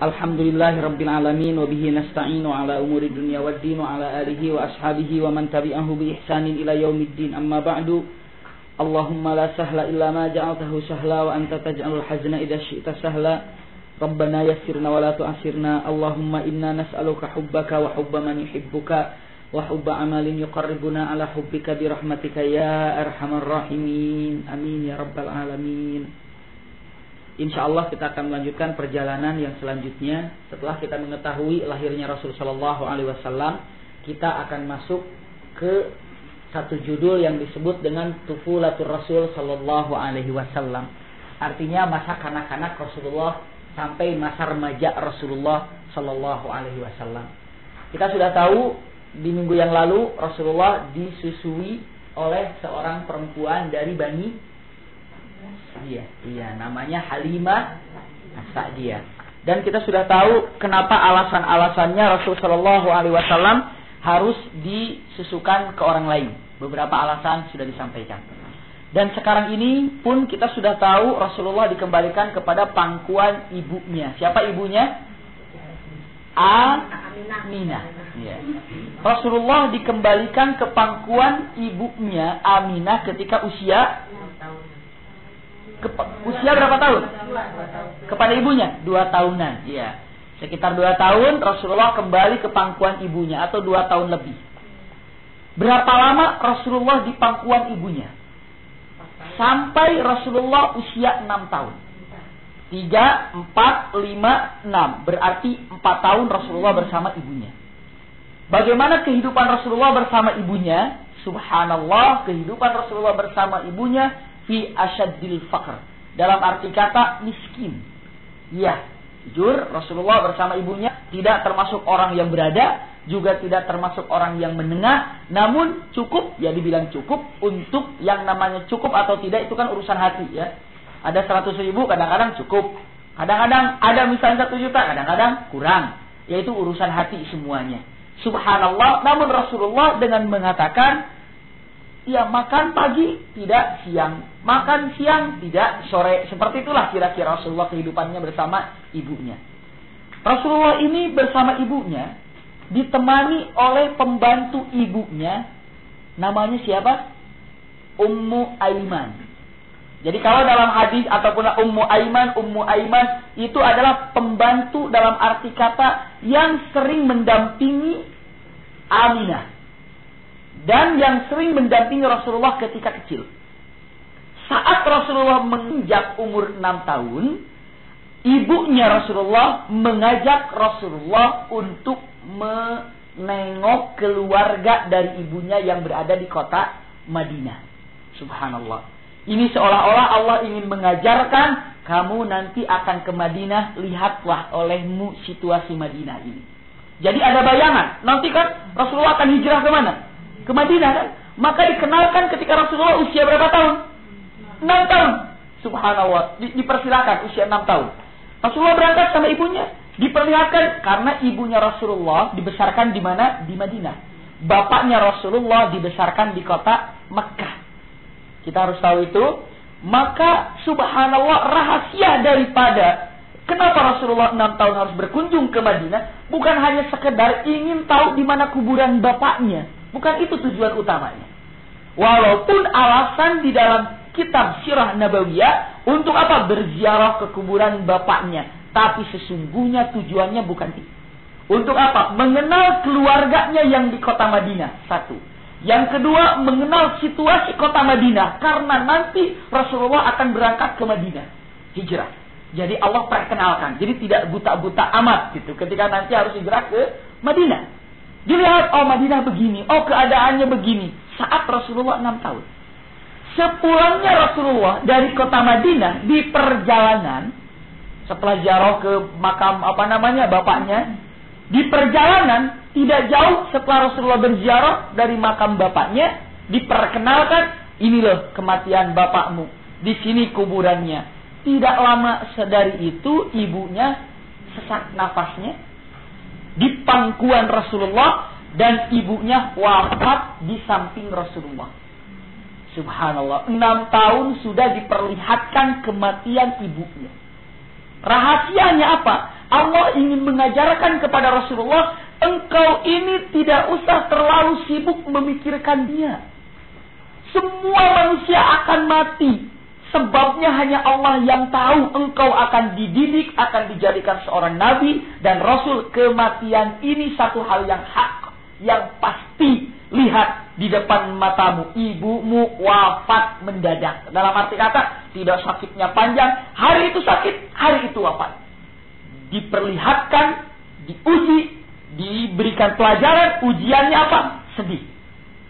Alhamdulillahirabbil alamin wa bihi nasta'inu ala umuri dunya waddin wa ala alihi wa ashabihi wa man tabi'ahu bi ihsanin ila yaumiddin. Amma ba'du. Allahumma la sahla illa ma ja'altahu sahla wa anta taj'alul hazna idza syi'ta sahla. Rabbana yassirna wa la tu'assirna. Allahumma inna nas'aluka hubbaka wa hubba man yuhibbuka wa hubba amalin yuqarribuna ala hubbika bi rahmatika ya arhamar rahimin. Amin ya rabbal alamin. InsyaAllah kita akan melanjutkan perjalanan yang selanjutnya. Setelah kita mengetahui lahirnya Rasul Sallallahu Alaihi Wasallam, kita akan masuk ke satu judul yang disebut dengan Tufulatur Rasul Sallallahu Alaihi Wasallam. Artinya masa kanak-kanak Rasulullah sampai masa remaja Rasulullah Sallallahu Alaihi Wasallam. Kita sudah tahu di minggu yang lalu Rasulullah disusui oleh seorang perempuan dari Bani Iya, namanya Halimah As-Sa'diyah. Dan kita sudah tahu kenapa alasan-alasannya Rasul Shallallahu Alaihi Wasallam harus disusukan ke orang lain. Beberapa alasan sudah disampaikan. Dan sekarang ini pun kita sudah tahu Rasulullah dikembalikan kepada pangkuan ibunya. Siapa ibunya? Aminah. Ya. Rasulullah dikembalikan ke pangkuan ibunya Aminah ketika usia berapa tahun? Kepada ibunya 2 tahunan. Iya. Sekitar 2 tahun Rasulullah kembali ke pangkuan ibunya atau 2 tahun lebih. Berapa lama Rasulullah di pangkuan ibunya? Sampai Rasulullah usia 6 tahun. 3, 4, 5, 6. Berarti 4 tahun Rasulullah bersama ibunya. Bagaimana kehidupan Rasulullah bersama ibunya? Subhanallah, kehidupan Rasulullah bersama ibunya fi asyaddil faqr, dalam arti kata miskin. Ya, jujur Rasulullah bersama ibunya tidak termasuk orang yang berada, juga tidak termasuk orang yang menengah, namun cukup, ya dibilang cukup. Untuk yang namanya cukup atau tidak itu kan urusan hati ya. Ada 100.000 kadang-kadang cukup, kadang-kadang ada misalnya 1 juta, kadang-kadang kurang. Yaitu urusan hati semuanya. Subhanallah, namun Rasulullah dengan mengatakan, ya makan pagi tidak siang, makan siang tidak sore. Seperti itulah kira-kira Rasulullah kehidupannya bersama ibunya. Rasulullah ini bersama ibunya ditemani oleh pembantu ibunya. Namanya siapa? Ummu Aiman. Jadi kalau dalam hadis ataupun Ummu Aiman itu adalah pembantu dalam arti kata yang sering mendampingi Aminah. Dan yang sering mendampingi Rasulullah ketika kecil. Saat Rasulullah menginjak umur 6 tahun, ibunya Rasulullah mengajak Rasulullah untuk menengok keluarga dari ibunya yang berada di kota Madinah. Subhanallah. Ini seolah-olah Allah ingin mengajarkan, kamu nanti akan ke Madinah, lihatlah olehmu situasi Madinah ini. Jadi ada bayangan, nanti kan Rasulullah akan hijrah ke mana? Ke Madinah kan? Maka dikenalkan ketika Rasulullah usia berapa tahun? 6 tahun. Subhanallah. Dipersilakan usia 6 tahun. Rasulullah berangkat sama ibunya. Diperlihatkan karena ibunya Rasulullah dibesarkan di mana? Di Madinah. Bapaknya Rasulullah dibesarkan di kota Mekkah. Kita harus tahu itu. Maka subhanallah, rahasia daripada kenapa Rasulullah 6 tahun harus berkunjung ke Madinah bukan hanya sekedar ingin tahu di mana kuburan bapaknya. Bukan itu tujuan utamanya. Walaupun alasan di dalam kitab Sirah Nabawiyah untuk apa? Berziarah ke kuburan bapaknya. Tapi sesungguhnya tujuannya bukan itu. Untuk apa? Mengenal keluarganya yang di kota Madinah. 1. Yang kedua, mengenal situasi kota Madinah. Karena nanti Rasulullah akan berangkat ke Madinah. Hijrah. Jadi Allah perkenalkan. Jadi tidak buta-buta amat gitu. Ketika nanti harus hijrah ke Madinah. Dilihat, oh Madinah begini, oh keadaannya begini. Saat Rasulullah 6 tahun. Sepulangnya Rasulullah dari kota Madinah di perjalanan, setelah ziarah ke makam bapaknya, di perjalanan tidak jauh setelah Rasulullah berziarah dari makam bapaknya, diperkenalkan, ini loh kematian bapakmu, di sini kuburannya. Tidak lama dari itu ibunya sesak nafasnya di pangkuan Rasulullah dan ibunya wafat di samping Rasulullah. Subhanallah, 6 tahun sudah diperlihatkan kematian ibunya. Rahasianya apa? Allah ingin mengajarkan kepada Rasulullah, engkau ini tidak usah terlalu sibuk memikirkan dia. Semua manusia akan mati. Sebabnya hanya Allah yang tahu engkau akan dididik, akan dijadikan seorang nabi dan rasul. Kematian ini satu hal yang hak, yang pasti. Lihat di depan matamu, ibumu wafat mendadak. Dalam arti kata, tidak sakitnya panjang, hari itu sakit, hari itu wafat. Diperlihatkan, diuji, diberikan pelajaran, ujiannya apa? Sedih.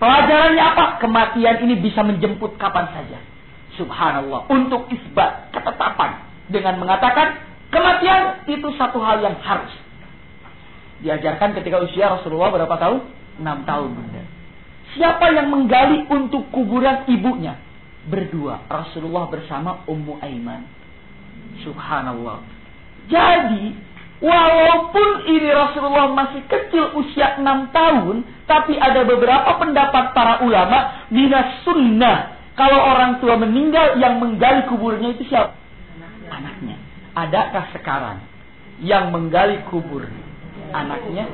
Pelajarannya apa? Kematian ini bisa menjemput kapan saja. Subhanallah. Untuk isbat, ketetapan. Dengan mengatakan, kematian itu satu hal yang harus. Diajarkan ketika usia Rasulullah berapa tahun? 6 tahun. Bunda. Siapa yang menggali untuk kuburan ibunya? Berdua. Rasulullah bersama Ummu Aiman. Subhanallah. Jadi, walaupun ini Rasulullah masih kecil usia 6 tahun, tapi ada beberapa pendapat para ulama, minas sunnah. Kalau orang tua meninggal, yang menggali kuburnya itu siapa? Anaknya. Adakah sekarang yang menggali kubur anaknya?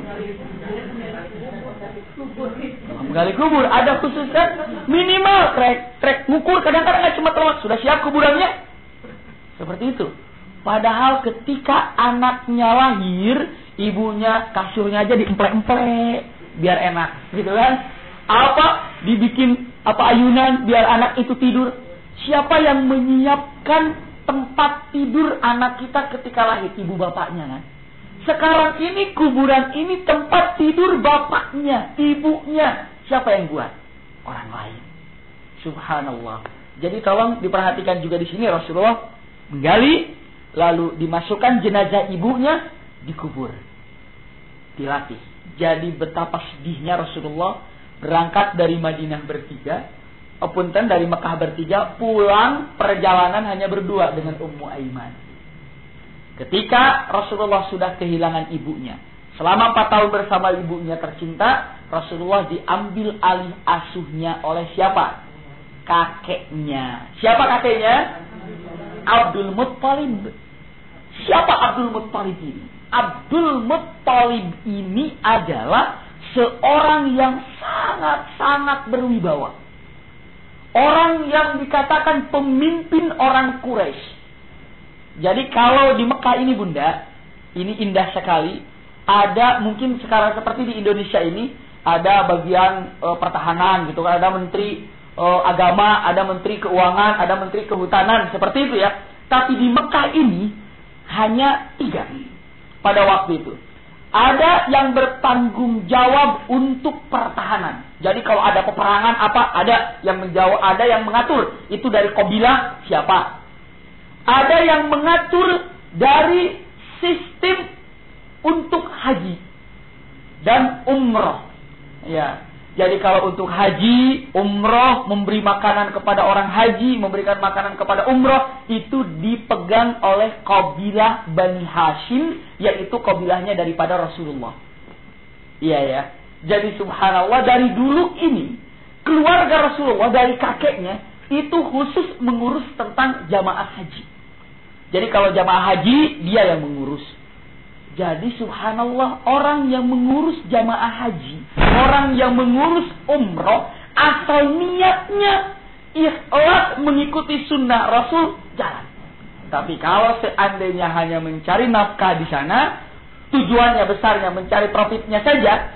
Menggali kubur ada khusus kan? Minimal trek ngukur, kadang-kadang nggak cuma terlalu sudah siap kuburannya. Seperti itu. Padahal ketika anaknya lahir, ibunya kasurnya aja diemplek-emplek biar enak, gitu kan? Apa dibikin ayunan biar anak itu tidur. Siapa yang menyiapkan tempat tidur anak kita ketika lahir? Ibu bapaknya kan. Sekarang ini kuburan ini tempat tidur bapaknya, ibunya. Siapa yang buat? Orang lain. Subhanallah. Jadi tolong diperhatikan juga di sini, Rasulullah menggali, lalu dimasukkan jenazah ibunya, dikubur, dilatih. Jadi betapa sedihnya Rasulullah berangkat dari Madinah bertiga, dari Mekah bertiga, pulang perjalanan hanya berdua dengan Ummu Aiman. Ketika Rasulullah sudah kehilangan ibunya, selama 4 tahun bersama ibunya tercinta, Rasulullah diambil alih asuhnya oleh siapa? Kakeknya. Siapa kakeknya? Abdul Muttalib. Siapa Abdul Muttalib ini? Abdul Muttalib ini adalah seorang yang sangat-sangat berwibawa. Orang yang dikatakan pemimpin orang Quraisy. Jadi kalau di Mekah ini Bunda, ini indah sekali. Ada mungkin sekarang seperti di Indonesia ini, ada bagian pertahanan gitu kan, ada menteri agama, ada menteri keuangan, ada menteri kehutanan, seperti itu ya. Tapi di Mekah ini hanya 3 pada waktu itu. Ada yang bertanggung jawab untuk pertahanan. Jadi kalau ada peperangan ada yang menjawab, ada yang mengatur. Itu dari kabilah siapa? Ada yang mengatur dari sistem untuk haji dan umroh. Ya. Jadi kalau untuk haji, umroh, memberi makanan kepada orang haji, memberikan makanan kepada umroh, itu dipegang oleh kabilah Bani Hashim, yaitu kabilahnya daripada Rasulullah. Iya ya. Jadi subhanallah, dari dulu ini, keluarga Rasulullah dari kakeknya, itu khusus mengurus tentang jamaah haji. Jadi kalau jamaah haji, dia yang mengurus. Jadi subhanallah, orang yang mengurus jamaah haji, orang yang mengurus umroh, asal niatnya ikhlas mengikuti sunnah Rasul, jalan. Tapi kalau seandainya hanya mencari nafkah di sana, tujuannya besarnya mencari profitnya saja,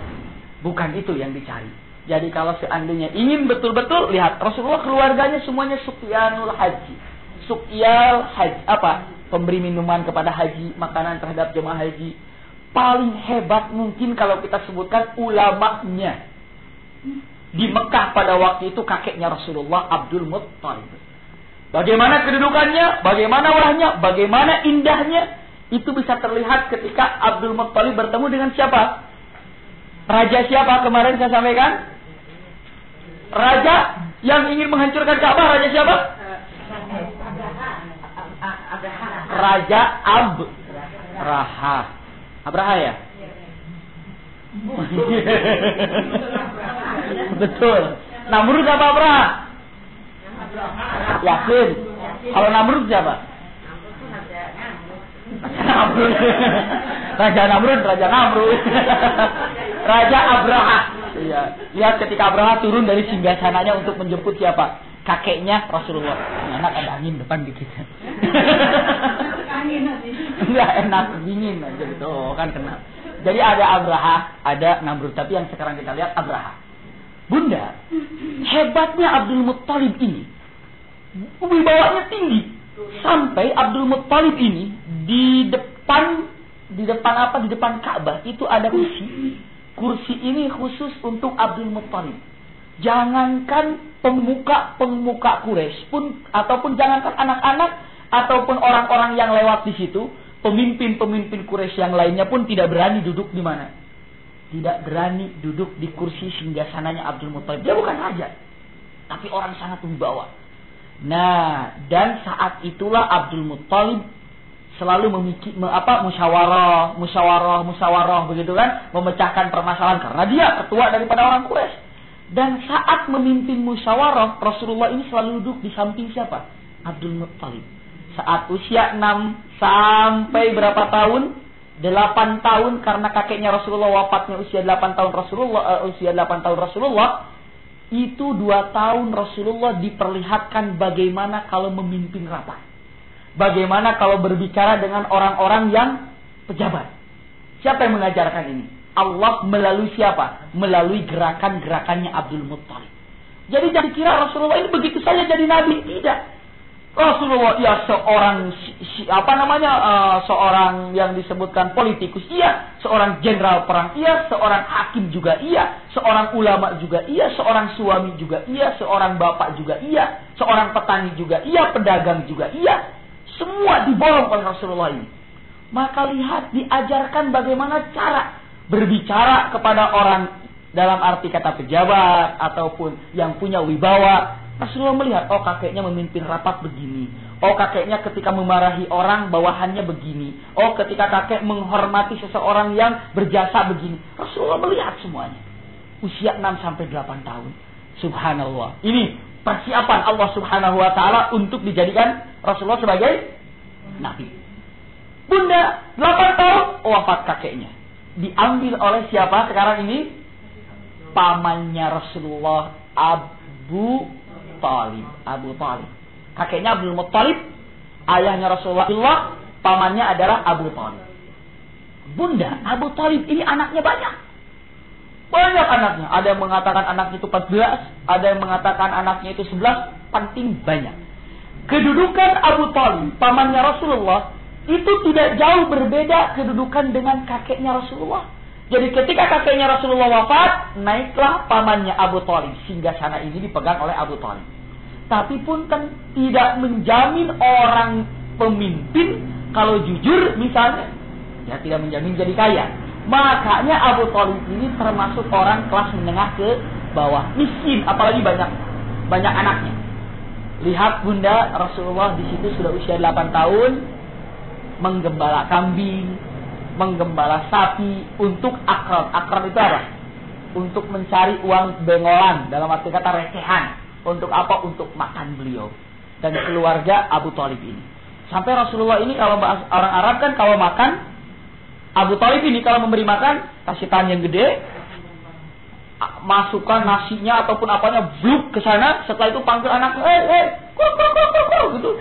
bukan itu yang dicari. Jadi kalau seandainya ingin betul-betul, lihat Rasulullah keluarganya semuanya Sufyanul Haji. Suqyal haji, pemberi minuman kepada haji, makanan terhadap jemaah haji. Paling hebat mungkin kalau kita sebutkan ulamanya. Di Mekah pada waktu itu kakeknya Rasulullah, Abdul Muttalib. Bagaimana kedudukannya, bagaimana wahnya, bagaimana indahnya, itu bisa terlihat ketika Abdul Muttalib bertemu dengan siapa? Raja siapa kemarin saya sampaikan? Raja yang ingin menghancurkan Ka'bah, raja siapa? Raja Abraha. Abraha ya? Betul. Namrud apa Abraha? Yakin. Kalau Namrud siapa? Namrud. Raja Namrud, Raja Namrud. Raja Abraha. Iya. Lihat ketika Abraha turun dari singgasananya untuk menjemput siapa? Kakeknya Rasulullah. Enak ada angin depan dikit. Enggak enak, dingin aja gitu. Kan kena. Jadi ada Abraha, ada Namrud. Tapi yang sekarang kita lihat Abraha. Bunda, hebatnya Abdul Muttalib ini, wibawanya tinggi. Sampai Abdul Muttalib ini di depan Ka'bah itu ada kursi. Kursi ini khusus untuk Abdul Muttalib. Jangankan pemuka Quraisy pun, ataupun jangankan anak-anak ataupun orang-orang yang lewat di situ, pemimpin Quraisy yang lainnya pun tidak berani duduk di mana? Tidak berani duduk di kursi singgasananya Abdul Muttalib. Dia bukan raja, tapi orang sangat wibawa. Nah, dan saat itulah Abdul Muttalib selalu musyawarah begitu kan, memecahkan permasalahan karena dia ketua daripada orang Quraisy. Dan saat memimpin musyawarah, Rasulullah ini selalu duduk di samping siapa? Abdul Muttalib. Saat usia 6 sampai berapa tahun? 8 tahun, karena kakeknya Rasulullah wafatnya usia 8 tahun Rasulullah, itu 2 tahun Rasulullah diperlihatkan bagaimana kalau memimpin rapat. Bagaimana kalau berbicara dengan orang-orang yang pejabat. Siapa yang mengajarkan ini? Allah melalui siapa? Melalui gerakan-gerakannya Abdul Muttalib. Jadi jangan kira Rasulullah ini begitu saja jadi nabi. Tidak. Rasulullah ya seorang seorang yang disebutkan politikus, iya, seorang jenderal perang, iya, seorang hakim juga, iya, seorang ulama juga, iya, seorang suami juga, iya, seorang bapak juga, iya, seorang petani juga, iya, pedagang juga, iya. Semua diborong oleh Rasulullah ini. Maka lihat, diajarkan bagaimana cara berbicara kepada orang dalam arti kata pejabat ataupun yang punya wibawa. Rasulullah melihat, oh kakeknya memimpin rapat begini. Oh kakeknya ketika memarahi orang bawahannya begini. Oh ketika kakek menghormati seseorang yang berjasa begini. Rasulullah melihat semuanya. Usia 6 sampai 8 tahun. Subhanallah. Ini persiapan Allah Subhanahu wa taala untuk dijadikan Rasulullah sebagai nabi. Bunda 8 tahun wafat kakeknya. Diambil oleh siapa sekarang ini? Pamannya Rasulullah, Abu Talib. Kakeknya Abdul Muttalib, ayahnya Rasulullah, pamannya adalah Abu Talib. Bunda, Abu Talib ini anaknya banyak. Banyak anaknya. Ada yang mengatakan anaknya itu 14, ada yang mengatakan anaknya itu 11, penting banyak. Kedudukan Abu Talib, pamannya Rasulullah, itu tidak jauh berbeda kedudukan dengan kakeknya Rasulullah. Jadi ketika kakeknya Rasulullah wafat, naiklah pamannya Abu Talib. Singgasana ini dipegang oleh Abu Talib. Tapi pun kan tidak menjamin orang pemimpin kalau jujur misalnya, ya tidak menjamin jadi kaya. Makanya Abu Talib ini termasuk orang kelas menengah ke bawah, miskin, apalagi banyak anaknya. Lihat bunda, Rasulullah di situ sudah usia 8 tahun, menggembala kambing, menggembala sapi untuk akram. Akram itu apa? Untuk mencari uang bengolan, dalam arti kata recehan. Untuk apa? Untuk makan beliau dan keluarga Abu Talib ini. Sampai Rasulullah ini kalau orang Arab kan kalau makan, Abu Talib ini kalau memberi makan, kasih tangan yang gede, masukkan nasinya ataupun apanya, bluk ke sana. Setelah itu panggil anaknya, gitu.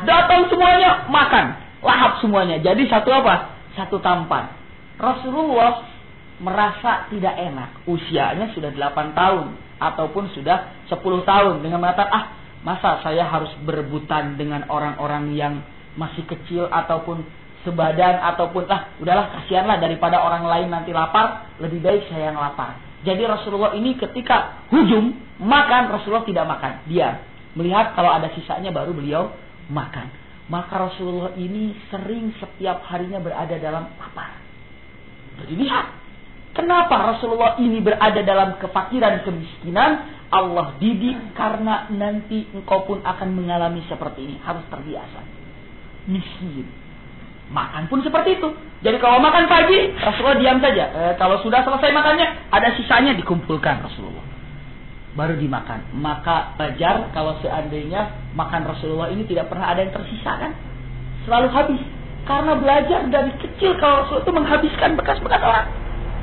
Datang semuanya makan, lahap semuanya. Jadi satu apa? Satu tampan. Rasulullah merasa tidak enak. Usianya sudah 8 tahun ataupun sudah 10 tahun dengan mengatakan, masa saya harus berebutan dengan orang-orang yang masih kecil ataupun sebadan ataupun udahlah kasihanlah daripada orang lain nanti lapar, lebih baik saya yang lapar. Jadi Rasulullah ini ketika hujum makan, Rasulullah tidak makan. Dia melihat kalau ada sisanya baru beliau makan. Maka Rasulullah ini sering setiap harinya berada dalam lapar. Jadi lihat, kenapa Rasulullah ini berada dalam kefakiran, kemiskinan? Allah didik karena nanti engkau pun akan mengalami seperti ini. Harus terbiasa. Miskin. Makan pun seperti itu. Jadi kalau makan pagi, Rasulullah diam saja. Kalau sudah selesai makannya, ada sisanya dikumpulkan Rasulullah. Baru dimakan. Maka wajar kalau seandainya makan Rasulullah ini tidak pernah ada yang tersisa kan. Selalu habis. Karena belajar dari kecil kalau Rasul itu menghabiskan bekas-bekas orang.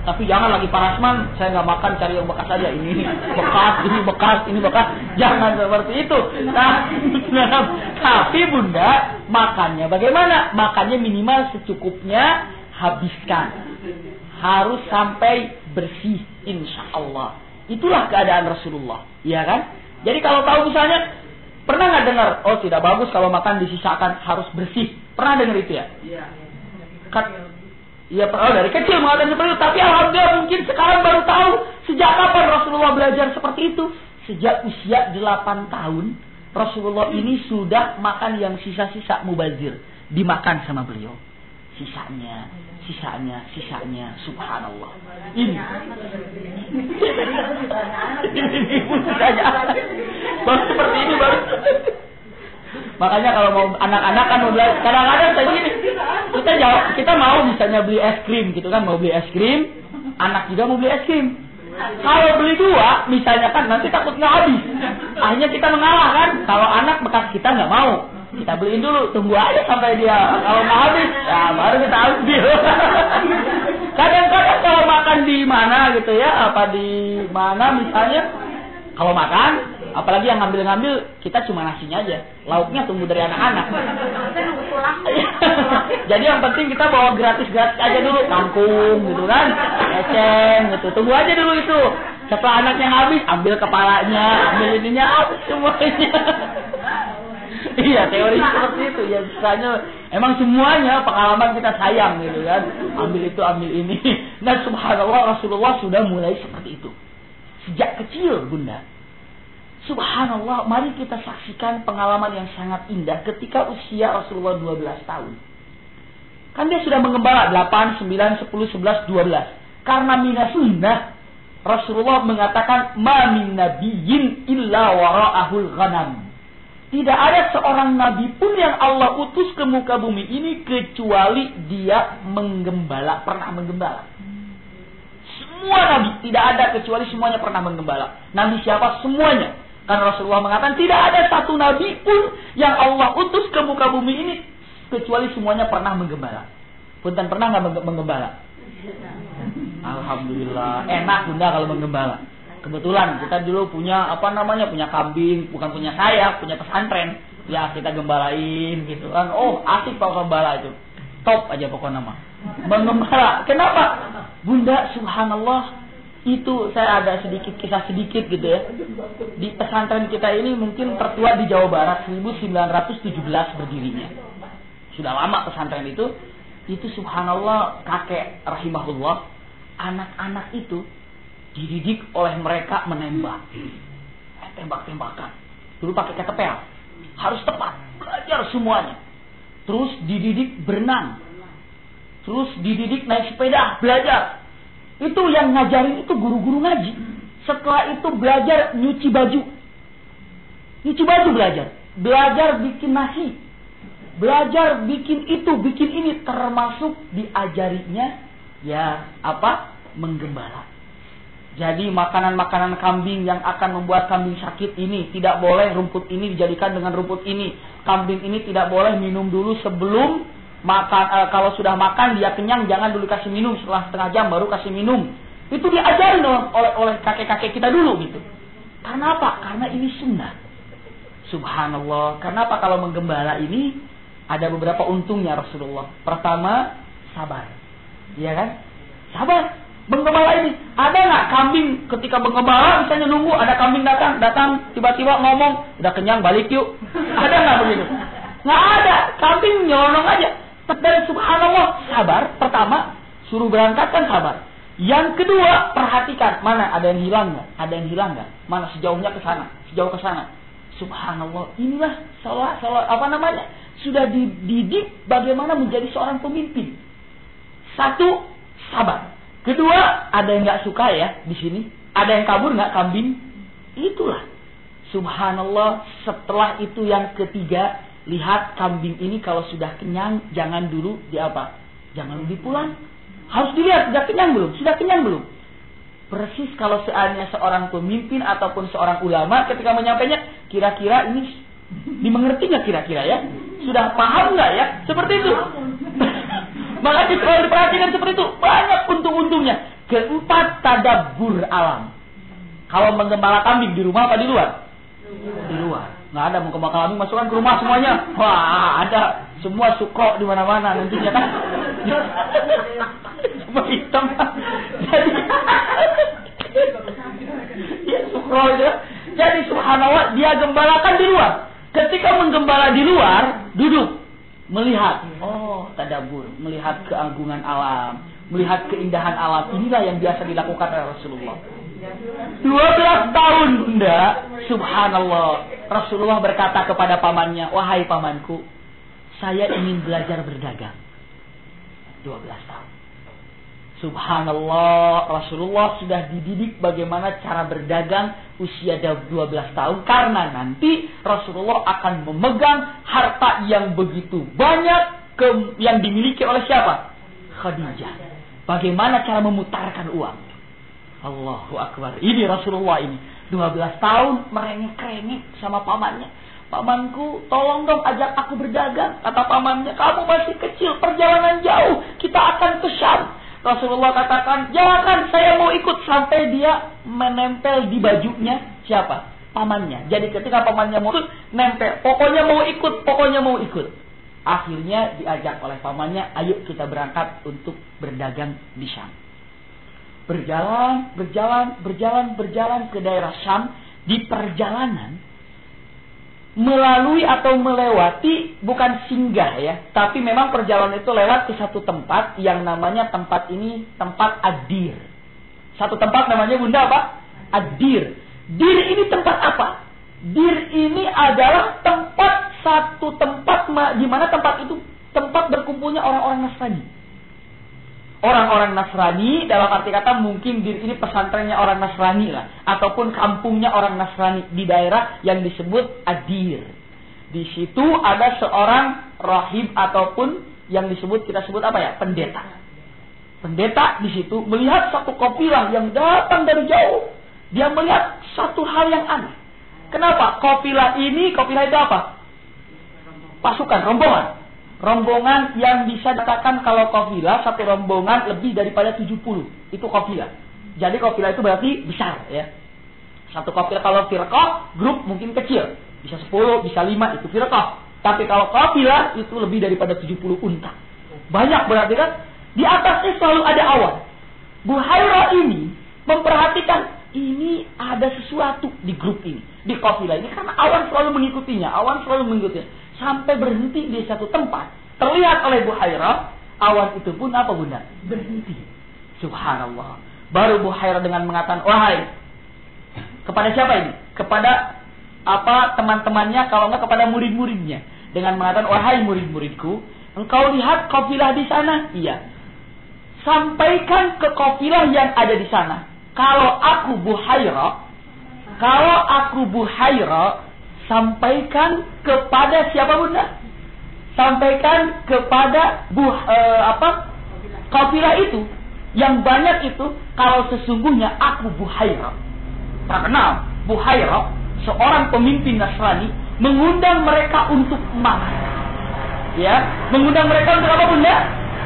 Tapi jangan lagi parasman, saya nggak makan, cari yang bekas aja. Ini bekas, ini bekas. Jangan seperti itu. Nah, tapi Bunda, makannya bagaimana? Makannya minimal secukupnya, habiskan. Harus sampai bersih, insya Allah. Itulah keadaan Rasulullah, ya kan? Jadi kalau tahu misalnya, pernah nggak dengar, oh tidak bagus kalau makan disisakan, harus bersih. Pernah dengar itu ya? Iya. Iya, dari kecil mengatakan seperti itu. Tapi alhamdulillah mungkin sekarang baru tahu sejak kapan Rasulullah belajar seperti itu. Sejak usia 8 tahun, Rasulullah ini sudah makan yang sisa-sisa mubazir. Dimakan sama beliau. Sisanya. Subhanallah. Ini. Baru seperti ini baru. Makanya kalau mau anak-anak kan mau belajar, kadang-kadang saya begini, kita mau misalnya beli es krim gitu kan, mau beli es krim, anak juga mau beli es krim. Kalau beli 2, misalnya kan nanti takut nggak habis. Akhirnya kita mengalah kan, kalau anak bekas kita nggak mau, kita beliin dulu, tunggu aja sampai dia kalau nggak habis, ya baru kita ambil. Kadang-kadang kalau makan di mana gitu ya, apa di mana misalnya, kalau makan apalagi yang ngambil-ngambil, kita cuma nasinya aja. Lauknya tunggu dari anak-anak. Jadi yang penting kita bawa gratis-gratis aja dulu. Kangkung gitu kan. Eceng gitu. Tunggu aja dulu itu. Setelah anaknya habis, ambil kepalanya, ambil ininya, habis semuanya. Iya, teori seperti itu. Ya misalnya, emang semuanya pengalaman kita sayang gitu kan. Ambil itu, ambil ini. Nah subhanallah, Rasulullah sudah mulai seperti itu. Sejak kecil, Bunda. Subhanallah, mari kita saksikan pengalaman yang sangat indah ketika usia Rasulullah 12 tahun. Kan dia sudah mengembala 8, 9, 10, 11, 12. Karena minas sunnah, Rasulullah mengatakan, ma min nabiyyin illa wara'ahul ghanam. Tidak ada seorang nabi pun yang Allah utus ke muka bumi ini kecuali dia menggembala, pernah menggembala. Semua nabi, tidak ada kecuali semuanya pernah menggembala. Nabi siapa? Semuanya. Karena Rasulullah mengatakan tidak ada satu nabi pun yang Allah utus ke muka bumi ini kecuali semuanya pernah menggembala. Punten pernah nggak menggembala? Alhamdulillah, enak Bunda kalau menggembala. Kebetulan kita dulu punya punya kambing, bukan punya saya, punya pesantren. Ya kita gembalain gitu kan. Oh asik Pak gembala itu, top aja pokoknya mah. Menggembala. Kenapa? Bunda subhanallah. Itu saya ada kisah sedikit gitu ya. Di pesantren kita ini mungkin tertua di Jawa Barat, 1917 berdirinya. Sudah lama pesantren itu. Itu subhanallah kakek rahimahullah, anak-anak itu dididik oleh mereka menembak. Tembak-tembakan. Dulu pakai ketepel. Harus tepat, belajar semuanya. Terus dididik berenang. Terus dididik naik sepeda, belajar. Itu yang ngajarin itu guru-guru ngaji. Setelah itu belajar nyuci baju. Nyuci baju belajar. Belajar bikin nasi. Belajar bikin itu, bikin ini. Termasuk diajarinya menggembala. Jadi makanan-makanan kambing yang akan membuat kambing sakit ini tidak boleh, rumput ini dijadikan dengan rumput ini. Kambing ini tidak boleh minum dulu sebelum makan. Kalau sudah makan dia kenyang, jangan dulu kasih minum, setelah setengah jam baru kasih minum. Itu diajarin oleh kakek-kakek kita dulu gitu. Karena apa? Karena ini sunnah. Subhanallah. Kenapa kalau menggembala ini ada beberapa untungnya Rasulullah. Pertama, sabar. Iya kan? Sabar. Menggembala ini ada nggak kambing ketika menggembala misalnya nunggu ada kambing datang tiba-tiba ngomong udah kenyang balik yuk. Ada nggak begitu? Nggak ada. Kambing nyelonong aja. Dan subhanallah, sabar. Pertama, suruh berangkat kan sabar. Yang kedua, perhatikan mana ada yang hilang nggak? Ada yang hilang nggak? Mana sejauhnya ke sana, sejauh ke sana. Subhanallah, inilah sudah dididik bagaimana menjadi seorang pemimpin. Satu, sabar. Kedua, ada yang nggak suka ya di sini. Ada yang kabur nggak kambing? Itulah. Subhanallah. Setelah itu yang ketiga. Lihat kambing ini kalau sudah kenyang, jangan dulu jangan dulu dipulang. Harus dilihat, sudah kenyang belum? Sudah kenyang belum? Persis kalau seandainya seorang pemimpin ataupun seorang ulama ketika menyampainya, kira-kira ini dimengerti nggak kira-kira ya? Sudah paham nggak ya? Seperti itu. Makanya kalau diperhatikan seperti itu, banyak untung-untungnya. Keempat, tadabbur alam. Kalau menggembala kambing di rumah apa di luar? Di luar. Nggak ada menggembala kambing masukkan ke rumah semuanya. Wah, ada semua sukro di mana-mana nantinya kan. Semua hitam. Jadi ya sukro aja. Jadi subhanallah dia gembalakan di luar. Ketika menggembala di luar, duduk melihat, tadabbur, melihat keagungan alam, melihat keindahan alam. Inilah yang biasa dilakukan oleh Rasulullah. 12 tahun bunda, subhanallah. Rasulullah berkata kepada pamannya, wahai pamanku, saya ingin belajar berdagang. 12 tahun. Subhanallah, Rasulullah sudah dididik bagaimana cara berdagang usia 12 tahun. Karena nanti Rasulullah akan memegang harta yang begitu banyak yang dimiliki oleh siapa? Khadijah. Bagaimana cara memutarkan uang? Allahu Akbar. Ini Rasulullah ini. 12 tahun merengek-rengek sama pamannya. Pamanku, tolong dong ajak aku berdagang. Kata pamannya, kamu masih kecil, perjalanan jauh. Kita akan ke Syam. Rasulullah katakan, jangan, saya mau ikut. Sampai dia menempel di bajunya siapa? Pamannya. Jadi ketika pamannya mau ikut, nempel. Pokoknya mau ikut. Akhirnya diajak oleh pamannya, ayo kita berangkat untuk berdagang di Syam. Berjalan ke daerah Syam. Di perjalanan, melalui atau melewati, bukan singgah ya, tapi memang perjalanan itu lewat ke satu tempat yang namanya tempat ini tempat Ad-Dir. Satu tempat namanya bunda apa? Ad-Dir. Dir ini tempat apa? Dir ini adalah satu tempat di mana tempat itu tempat berkumpulnya orang-orang Nasrani. Orang-orang Nasrani dalam arti kata mungkin Dir ini pesantrennya orang Nasrani lah, ataupun kampungnya orang Nasrani di daerah yang disebut Ad-Dir. Di situ ada seorang rahib ataupun yang kita sebut apa ya? Pendeta. Pendeta di situ melihat satu kafilah yang datang dari jauh. Dia melihat satu hal yang aneh. Kenapa? Kafilah itu apa? Pasukan, rombongan yang bisa dikatakan kalau kafilah satu rombongan lebih daripada 70. Itu kafilah. Jadi kafilah itu berarti besar ya. Satu kafilah kalau firqah, grup mungkin kecil. Bisa 10, bisa 5, itu firqah. Tapi kalau kafilah itu lebih daripada 70 unta. Banyak berarti kan? Di atasnya selalu ada awan. Buhairah ini memperhatikan ini ada sesuatu di grup ini, di kafilah ini, karena awan selalu mengikutinya. Sampai berhenti di satu tempat. Terlihat oleh Buhairah, awan itu pun apa bunda? Berhenti. Subhanallah. Baru Buhairah dengan mengatakan, wahai, kepada siapa ini? Kepada teman-temannya, kalau enggak kepada murid-muridnya. Dengan mengatakan, wahai murid-muridku, engkau lihat kafilah di sana? Iya. Sampaikan ke kafilah yang ada di sana. Kalau aku Buhairah, sampaikan kepada siapa bunda? Sampaikan kepada kafilah itu yang banyak itu, kalau sesungguhnya aku Buhairah. Terkenal Buhairah, seorang pemimpin Nasrani, mengundang mereka untuk makan. Ya, mengundang mereka untuk apa bunda?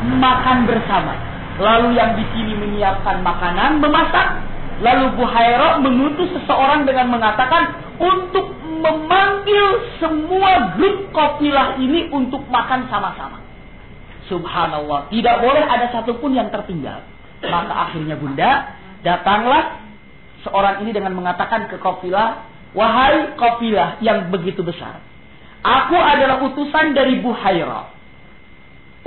Makan bersama. Lalu yang di sini menyiapkan makanan, memasak. Lalu Buhairah mengutus seseorang dengan mengatakan untuk memanggil semua grup kafilah ini untuk makan sama-sama. Subhanallah, tidak boleh ada satupun yang tertinggal. Maka akhirnya bunda, datanglah seorang ini dengan mengatakan ke kafilah, wahai kafilah yang begitu besar, aku adalah utusan dari Buhairah.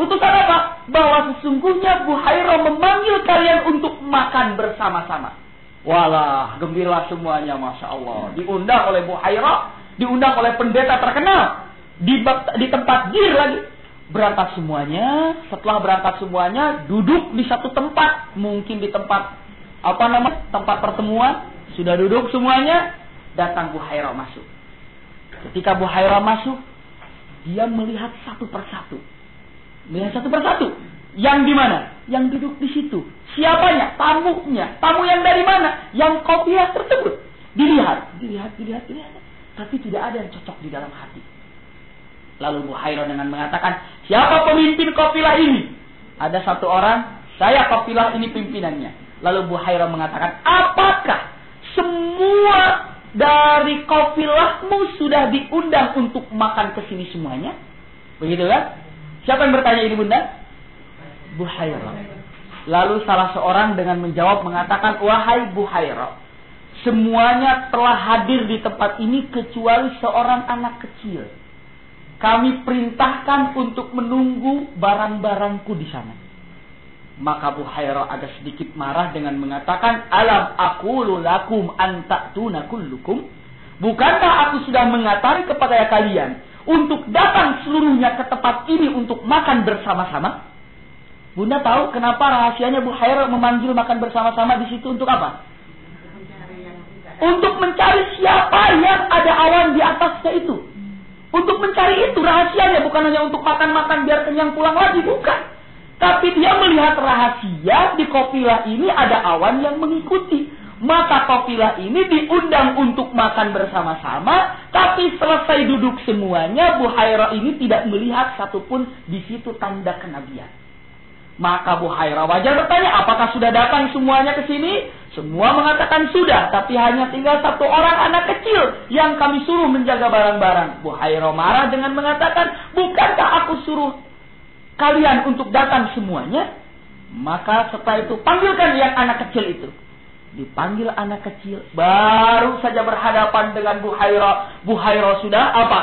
Utusan apa? Bahwa sesungguhnya Buhairah memanggil kalian untuk makan bersama-sama. Walah, gembira semuanya, Masya Allah. Diundang oleh Buhairah, diundang oleh pendeta terkenal. Di tempat Dir lagi. Berangkat semuanya. Setelah berangkat semuanya, duduk di satu tempat. Mungkin di tempat, tempat pertemuan. Sudah duduk semuanya. Datang Buhairah masuk. Ketika Buhairah masuk, dia melihat satu persatu. Yang di mana? Yang duduk di situ. Siapanya? Tamunya. Tamu yang dari mana? Yang kafilah tersebut. Dilihat. Tapi tidak ada yang cocok di dalam hati. Lalu Buhairah dengan mengatakan, siapa pemimpin kafilah ini? Ada satu orang, saya kafilah ini pimpinannya. Lalu Buhairah mengatakan, apakah semua dari kafilahmu sudah diundang untuk makan ke sini semuanya? Begitu kan? Siapa yang bertanya ini bunda? Buhairah. Lalu salah seorang dengan menjawab mengatakan, wahai Buhairah, semuanya telah hadir di tempat ini kecuali seorang anak kecil. Kami perintahkan untuk menunggu barang-barangku di sana. Maka Buhairah agak sedikit marah dengan mengatakan, alam aqulu lakum an ta'tuna kullukum? Bukankah aku sudah mengatakan kepada kalian untuk datang seluruhnya ke tempat ini untuk makan bersama-sama? Bunda tahu kenapa rahasianya Buhairah memanggil makan bersama-sama di situ untuk apa? Untuk mencari siapa yang ada awan di atasnya itu. Untuk mencari itu rahasianya, bukan hanya untuk makan-makan biar kenyang pulang lagi, bukan. Tapi dia melihat rahasia di kafilah ini ada awan yang mengikuti. Maka kafilah ini diundang untuk makan bersama-sama, tapi selesai duduk semuanya, Buhairah ini tidak melihat satupun di situ tanda kenabian. Maka Buhairah wajar bertanya, apakah sudah datang semuanya ke sini? Semua mengatakan sudah, tapi hanya tinggal satu orang anak kecil yang kami suruh menjaga barang-barang. Buhairah marah dengan mengatakan, bukankah aku suruh kalian untuk datang semuanya? Maka setelah itu panggilkan yang anak kecil itu. Dipanggil anak kecil, baru saja berhadapan dengan Buhairah. Buhairah sudah apa?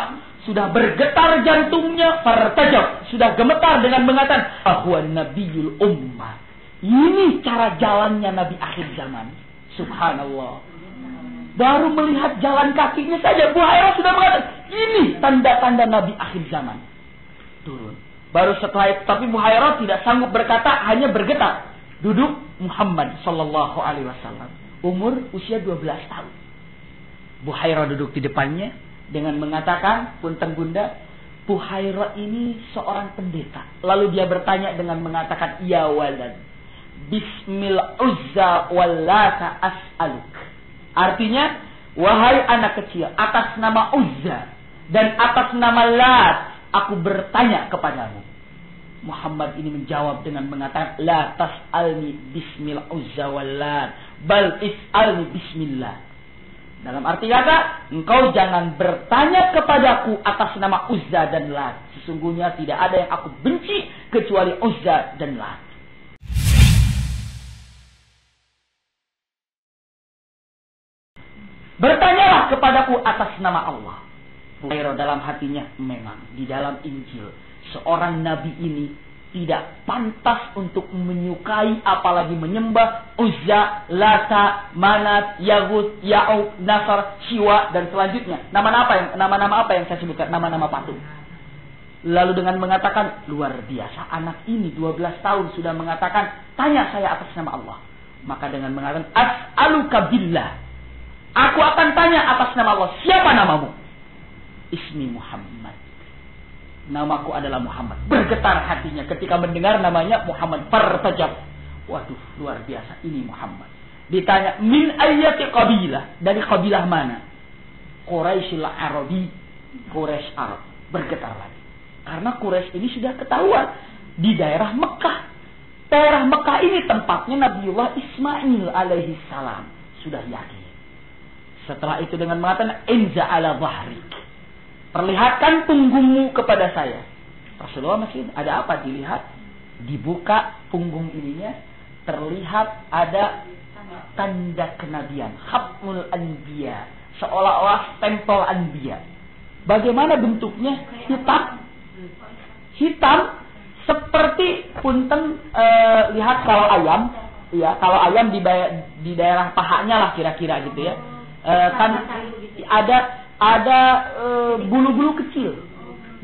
Sudah bergetar jantungnya, fartajab, sudah gemetar dengan mengatakan, ahwan nabiyul ummah. Ini cara jalannya Nabi akhir zaman. Subhanallah. Baru melihat jalan kakinya saja, Buhairah sudah mengatakan, ini tanda-tanda Nabi akhir zaman. Turun. Baru setelah itu, tapi Buhairah tidak sanggup berkata, hanya bergetar. Duduk Muhammad sallallahu alaihi wasallam. Umur usia 12 tahun. Buhairah duduk di depannya dengan mengatakan, punten bunda, Buhairah ini seorang pendeta. Lalu dia bertanya dengan mengatakan, ya walad, Bismil Uzza wallata as'aluk. Artinya, wahai anak kecil, atas nama Uzza dan atas nama Lat, aku bertanya kepadamu. Muhammad ini menjawab dengan mengatakan, la tas'alni bismil Uzza wallat, bal is'alni bismillah. Dalam arti kata, engkau jangan bertanya kepadaku atas nama Uzza dan Lat. Sesungguhnya tidak ada yang aku benci kecuali Uzza dan Lat. Bertanyalah kepadaku atas nama Allah. Buhairah dalam hatinya, memang di dalam Injil seorang nabi ini tidak pantas untuk menyukai apalagi menyembah Uzza, Lata, Manat, Yaghut, Ya'uq, Nasr, Siwa dan selanjutnya. Nama-nama apa yang saya sebutkan? Nama-nama patung. Lalu dengan mengatakan, luar biasa, anak ini 12 tahun sudah mengatakan, tanya saya atas nama Allah. Maka dengan mengatakan, as'aluka billah, aku akan tanya atas nama Allah. Siapa namamu? Ismi Muhammad. Namaku adalah Muhammad. Bergetar hatinya ketika mendengar namanya Muhammad. Fartajab. Waduh, luar biasa. Ini Muhammad. Ditanya, min ayyati qabilah. Dari qabilah mana? Quraisyil Arabi. Quraisy Arab. Bergetar lagi. Karena Quraisy ini sudah ketahuan. Di daerah Mekah. Daerah Mekah ini tempatnya Nabiullah Ismail alaihi salam. Sudah yakin. Setelah itu dengan mengatakan, inza ala dhahrik. Perlihatkan punggungmu kepada saya. Rasulullah masih ada apa dilihat? Dibuka punggung ininya, terlihat ada tanda kenabian, khatmul anbiya, seolah-olah stempel anbiya. Bagaimana bentuknya? Hitam seperti punten lihat kalau ayam, ya kalau ayam di daerah pahanya lah kira-kira gitu ya. Kan ada bulu-bulu kecil.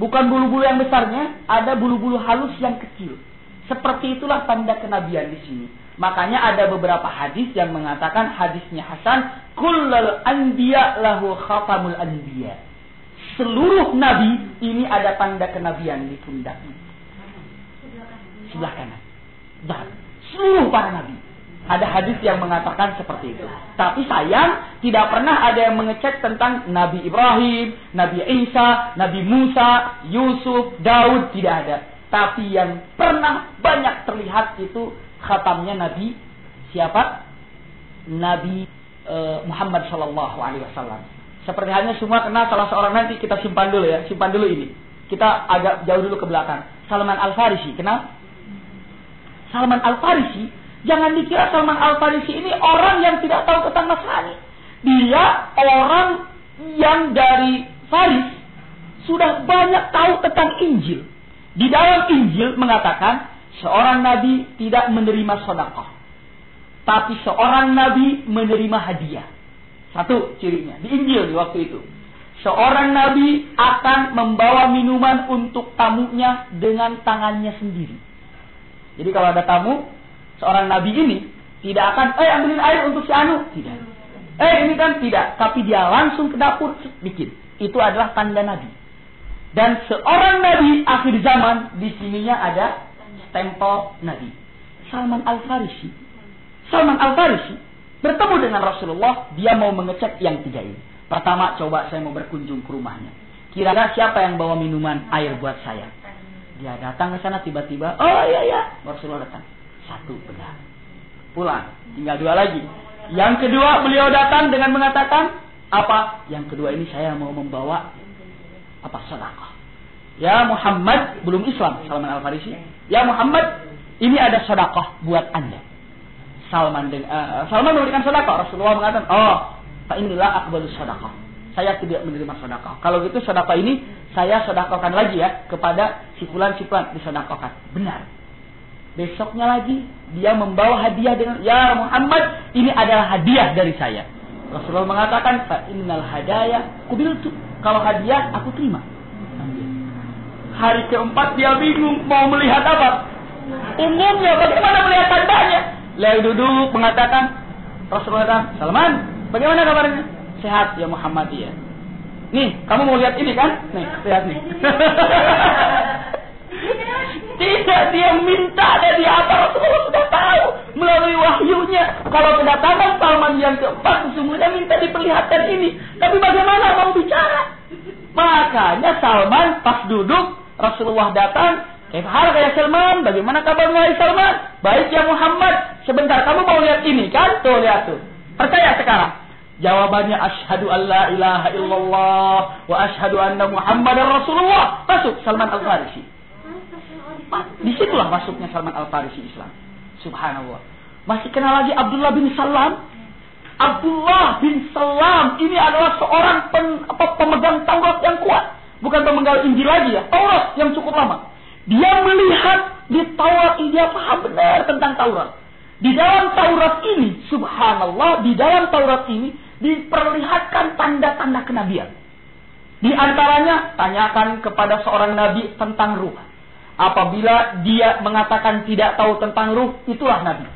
Bukan bulu-bulu yang besarnya, ada bulu-bulu halus yang kecil. Seperti itulah tanda kenabian di sini. Makanya ada beberapa hadis yang mengatakan, hadisnya Hasan, kullal anbiya lahu khatamul anbiya. Seluruh nabi ini ada tanda kenabian di pundaknya. Sebelah kanan. Seluruh para nabi. Ada hadis yang mengatakan seperti itu. Tapi sayang, tidak pernah ada yang mengecek tentang Nabi Ibrahim, Nabi Isa, Nabi Musa, Yusuf, Daud, tidak ada. Tapi yang pernah banyak terlihat itu khatamnya Nabi siapa? Nabi Muhammad Sallallahu Alaihi Wasallam. Seperti halnya semua kenal salah seorang, nanti kita simpan dulu ya, simpan dulu ini. Kita agak jauh dulu ke belakang. Salman Al-Farisi, kenal? Salman Al-Farisi, jangan dikira Salman Al-Farisi ini orang yang tidak tahu tentang Nasrani. Dia orang yang dari Faris sudah banyak tahu tentang Injil. Di dalam Injil mengatakan seorang nabi tidak menerima sedekah, tapi seorang nabi menerima hadiah. Satu cirinya di Injil di waktu itu. Seorang nabi akan membawa minuman untuk tamunya dengan tangannya sendiri. Jadi kalau ada tamu, seorang nabi ini tidak akan, ambilin air untuk si Anu. Tidak. Ini kan tidak. Tapi dia langsung ke dapur, bikin. Itu adalah tanda nabi. Dan seorang nabi akhir zaman, di sininya ada stempel nabi. Salman Al-Farisi. Salman Al-Farisi bertemu dengan Rasulullah, dia mau mengecek yang tiga ini. Pertama, coba saya mau berkunjung ke rumahnya. Kira-kira siapa yang bawa minuman air buat saya? Dia datang ke sana tiba-tiba, Rasulullah datang. Satu, benar. Pulang, tinggal dua lagi. Yang kedua, beliau datang dengan mengatakan, apa? Yang kedua ini saya mau membawa sedekah. Ya Muhammad, belum Islam Salman Al-Farisi. Ya Muhammad, ini ada sedekah buat Anda. Salman memberikan sedekah. Rasulullah mengatakan, fa inilah aqbalus sedekah. Saya tidak menerima sedekah. Kalau gitu sedekah ini saya sedekahkan lagi ya kepada si fulan disedekahkan. Benar. Besoknya lagi dia membawa hadiah dengan, ya Muhammad, ini adalah hadiah dari saya. Rasulullah mengatakan, fa innal hadaya qubiltu. Kalau hadiah aku terima. Hari keempat dia bingung mau melihat apa? Umumnya bagaimana melihat tandanya? Lalu duduk mengatakan, Rasulullah datang, Salman, bagaimana kabarnya? Sehat ya Muhammad, ya. Nih, kamu mau lihat ini kan? Nih, lihat nih. Tidak, dia minta dari apa? Rasulullah sudah tahu melalui wahyunya. Kalau kedatangan Salman yang keempat, sesungguhnya minta diperlihatkan ini. Tapi bagaimana mau bicara? Makanya Salman pas duduk, Rasulullah datang. Hal kayak Salman, bagaimana kabarnya hai Salman? Baik ya Muhammad. Sebentar, kamu mau lihat ini kan? Tuh, lihat tuh. Percaya sekarang. Jawabannya asyhadu an la ilaha illallah wa asyhadu anna Muhammadar Rasulullah. Masuk Salman Al-Farisi. Disitulah masuknya Salman Al-Farisi Islam. Subhanallah. Masih kenal lagi Abdullah bin Salam? Abdullah bin Salam ini adalah seorang pemegang Taurat yang kuat. Bukan pemegang Injil lagi ya. Taurat yang cukup lama. Dia melihat di Taurat ini, dia paham benar tentang Taurat. Di dalam Taurat ini, subhanallah, di dalam Taurat ini diperlihatkan tanda-tanda kenabian. Di antaranya, tanyakan kepada seorang nabi tentang ruh. Apabila dia mengatakan tidak tahu tentang ruh, itulah nabi.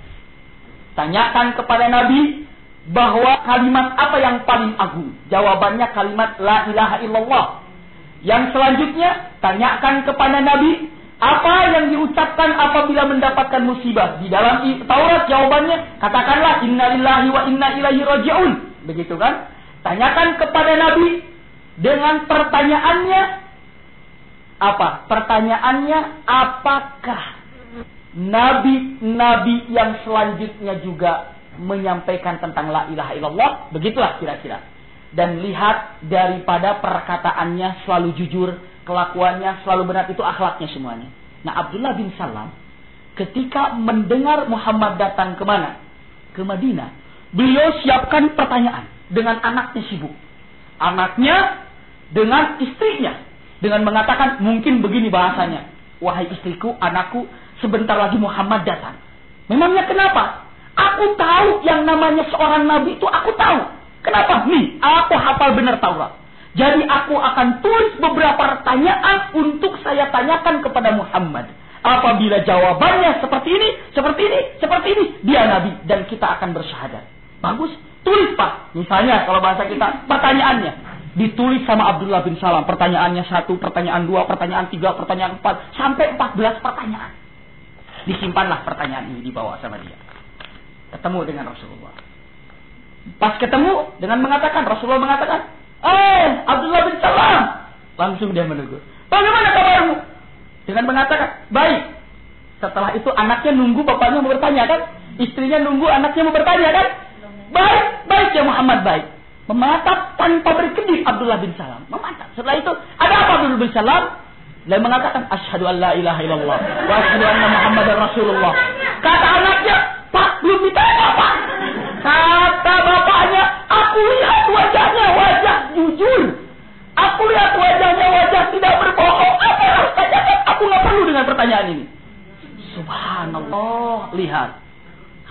Tanyakan kepada nabi bahwa kalimat apa yang paling agung. Jawabannya kalimat la ilaha illallah. Yang selanjutnya, tanyakan kepada nabi apa yang diucapkan apabila mendapatkan musibah. Di dalam Taurat jawabannya, katakanlah innalillahi wa inna ilaihi raji'un. Begitu kan? Tanyakan kepada nabi dengan pertanyaannya apa? Pertanyaannya, apakah nabi-nabi yang selanjutnya juga menyampaikan tentang la ilaha illallah? Begitulah kira-kira. Dan lihat daripada perkataannya selalu jujur, kelakuannya selalu benar, itu akhlaknya semuanya. Nah, Abdullah bin Salam ketika mendengar Muhammad datang ke mana? Ke Madinah. Beliau siapkan pertanyaan dengan anaknya sibuk. Anaknya dengan istrinya. Dengan mengatakan, mungkin begini bahasanya. Wahai istriku, anakku, sebentar lagi Muhammad datang. Memangnya kenapa? Aku tahu yang namanya seorang nabi itu, aku tahu. Kenapa? Nih, aku hafal benar Taurat. Jadi aku akan tulis beberapa pertanyaan untuk saya tanyakan kepada Muhammad. Apabila jawabannya seperti ini, dia nabi dan kita akan bersyahadat. Bagus, tulis Pak. Misalnya kalau bahasa kita, pertanyaannya ditulis sama Abdullah bin Salam. Pertanyaannya 1, pertanyaan 2, pertanyaan 3, pertanyaan 4, sampai 14 pertanyaan. Disimpanlah pertanyaan ini, dibawa sama dia. Ketemu dengan Rasulullah. Pas ketemu dengan mengatakan, Rasulullah mengatakan, Abdullah bin Salam. Langsung dia menegur. Bagaimana kabarmu? dengan mengatakan, baik. Setelah itu anaknya nunggu bapaknya mau bertanya kan? Istrinya nunggu anaknya mau bertanya kan? Baik, baik ya Muhammad, baik. Mematap tanpa berkedip Abdullah bin Salam. Mematap. Setelah itu, ada apa Abdullah bin Salam? Dia mengatakan, asyhadu an la ilaha illallah wa asyhadu anna Muhammadar Rasulullah. Kata anaknya, Pak, belum ditanya Pak. Kata bapaknya, aku lihat wajahnya, wajah jujur. Aku lihat wajahnya, wajah tidak berbohong. Apa yang harus tanyakan? Aku nggak perlu dengan pertanyaan ini. Subhanallah, lihat.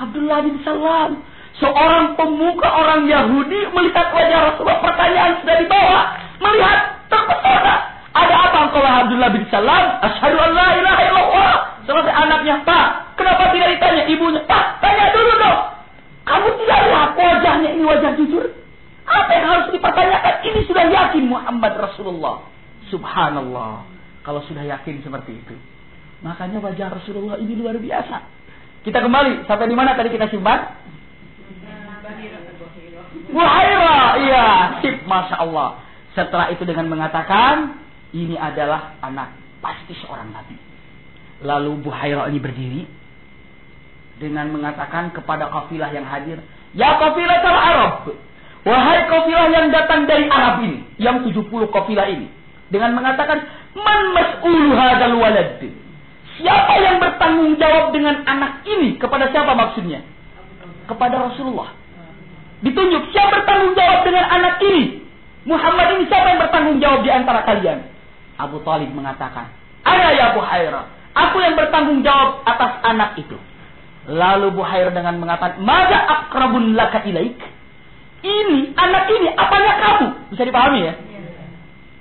Abdullah bin Salam, seorang pemuka orang Yahudi melihat wajah Rasulullah, pertanyaan sudah dibawa, melihat terpesona. Ada apa engkau Abdullah bin Salam? Asyhadu an la ilaha illallah. Selesai anaknya, Pak, kenapa tidak ditanya ibunya? Pak, tanya dulu dong. Kamu tidak lihat wajahnya ini wajah jujur? Apa yang harus dipertanyakan? Ini sudah yakin Muhammad Rasulullah. Subhanallah. Kalau sudah yakin seperti itu, makanya wajah Rasulullah ini luar biasa. Kita kembali sampai di mana tadi kita simpan? Buhaira, iya, sip, masya Allah. Setelah itu dengan mengatakan ini adalah anak pasti seorang nabi. Lalu Buhaira ini berdiri dengan mengatakan kepada kafilah yang hadir, ya kafilah Arab, wahai kafilah yang datang dari Arab ini, yang 70 kafilah ini, dengan mengatakan, man mas'ulu hadzal walad. Siapa yang bertanggung jawab dengan anak ini? Kepada siapa maksudnya? Kepada Rasulullah. Ditunjuk, siapa bertanggung jawab dengan anak ini? Muhammad ini siapa yang bertanggung jawab di antara kalian? Abu Talib mengatakan, ana ya Buhaira, aku yang bertanggung jawab atas anak itu. Lalu Buhaira dengan mengatakan, maza akrabun laka ilaik. Ini, anak ini, apanya kamu? Bisa dipahami ya?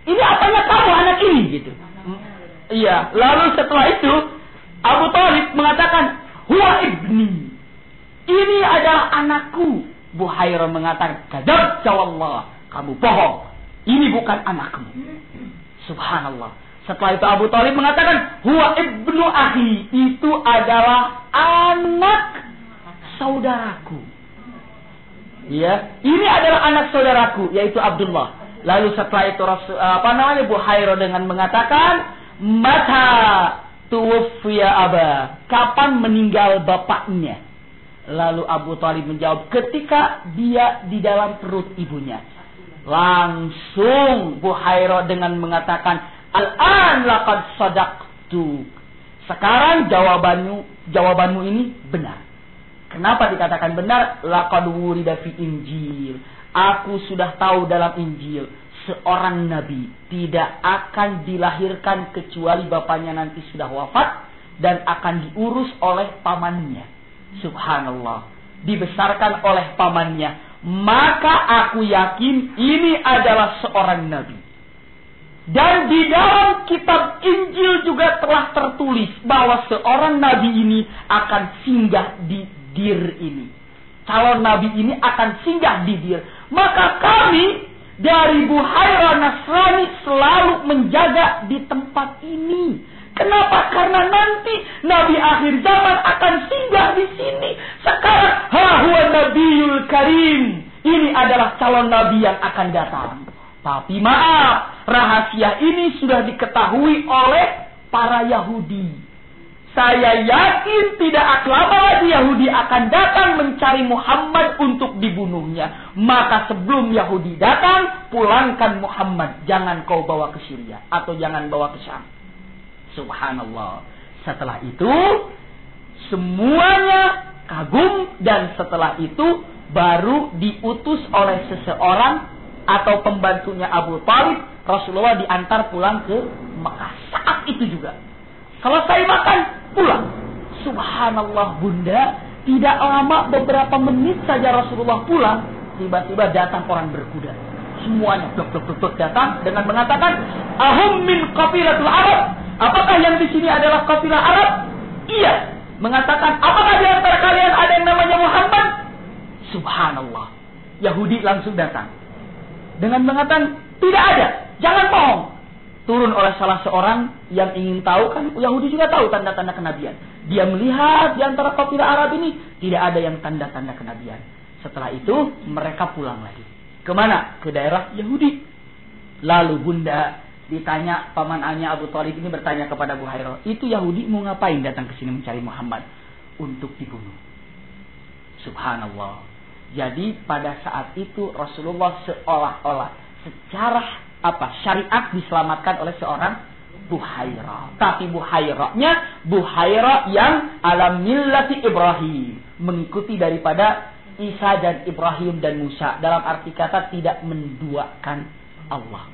Ini apanya kamu anak ini? Gitu. Iya. Lalu setelah itu Abu Talib mengatakan, huwa ibni. Ini adalah anakku. Buhaira mengatakan, kadzabta wallah, kamu bohong. Ini bukan anakmu. Subhanallah. Setelah itu Abu Talib mengatakan, huwa ibnu akhi. Itu adalah anak saudaraku. Ya, ini adalah anak saudaraku, yaitu Abdullah. Lalu setelah itu Buhaira dengan mengatakan, mata tuwfiya aba, kapan meninggal bapaknya? Lalu Abu Talib menjawab, ketika dia di dalam perut ibunya. Langsung Buhaira dengan mengatakan, al-an laqad sadaqtu. Sekarang jawabanmu ini benar. Kenapa dikatakan benar? Laqad wurida fi Injil. Aku sudah tahu dalam Injil, seorang nabi tidak akan dilahirkan kecuali bapaknya nanti sudah wafat dan akan diurus oleh pamannya. Subhanallah. Dibesarkan oleh pamannya. Maka aku yakin ini adalah seorang nabi. Dan di dalam kitab Injil juga telah tertulis bahwa seorang nabi ini akan singgah di Dir ini. Calon nabi ini akan singgah di Dir. Maka kami dari Buhaira Nasrani selalu menjaga di tempat ini. Kenapa? Karena nanti Nabi akhir zaman akan singgah di sini. Sekarang, huwa Nabiyul Karim. Ini adalah calon Nabi yang akan datang. Tapi maaf, rahasia ini sudah diketahui oleh para Yahudi. Saya yakin tidak lama lagi Yahudi akan datang mencari Muhammad untuk dibunuhnya. Maka sebelum Yahudi datang, pulangkan Muhammad. Jangan kau bawa ke Syria atau jangan bawa ke Syam. Subhanallah. Setelah itu semuanya kagum dan setelah itu baru diutus oleh seseorang atau pembantunya Abu Talib, Rasulullah diantar pulang ke Mekah. Saat itu juga selesai makan, pulang. Subhanallah bunda, tidak lama beberapa menit saja Rasulullah pulang, tiba-tiba datang orang berkuda. Semuanya blok datang dengan mengatakan, ahum min qabilatul Arab. Apakah yang di sini adalah kabilah Arab? Iya. Mengatakan, apakah di antara kalian ada yang namanya Muhammad? Subhanallah. Yahudi langsung datang dengan mengatakan, tidak ada, jangan bohong. Turun oleh salah seorang yang ingin tahu, kan Yahudi juga tahu tanda-tanda kenabian. Dia melihat di antara kabilah Arab ini tidak ada yang tanda-tanda kenabian. Setelah itu mereka pulang lagi. Kemana? Ke daerah Yahudi. Lalu bunda, Ditanya pamannya Abu Thalib ini bertanya kepada Buhairah, itu Yahudi mau ngapain datang ke sini mencari Muhammad? Untuk dibunuh. Subhanallah. Jadi pada saat itu Rasulullah seolah-olah secara syariat diselamatkan oleh seorang Buhairah. Tapi Buhairah yang ala millati Ibrahim, mengikuti daripada Isa dan Ibrahim dan Musa, dalam arti kata tidak menduakan Allah.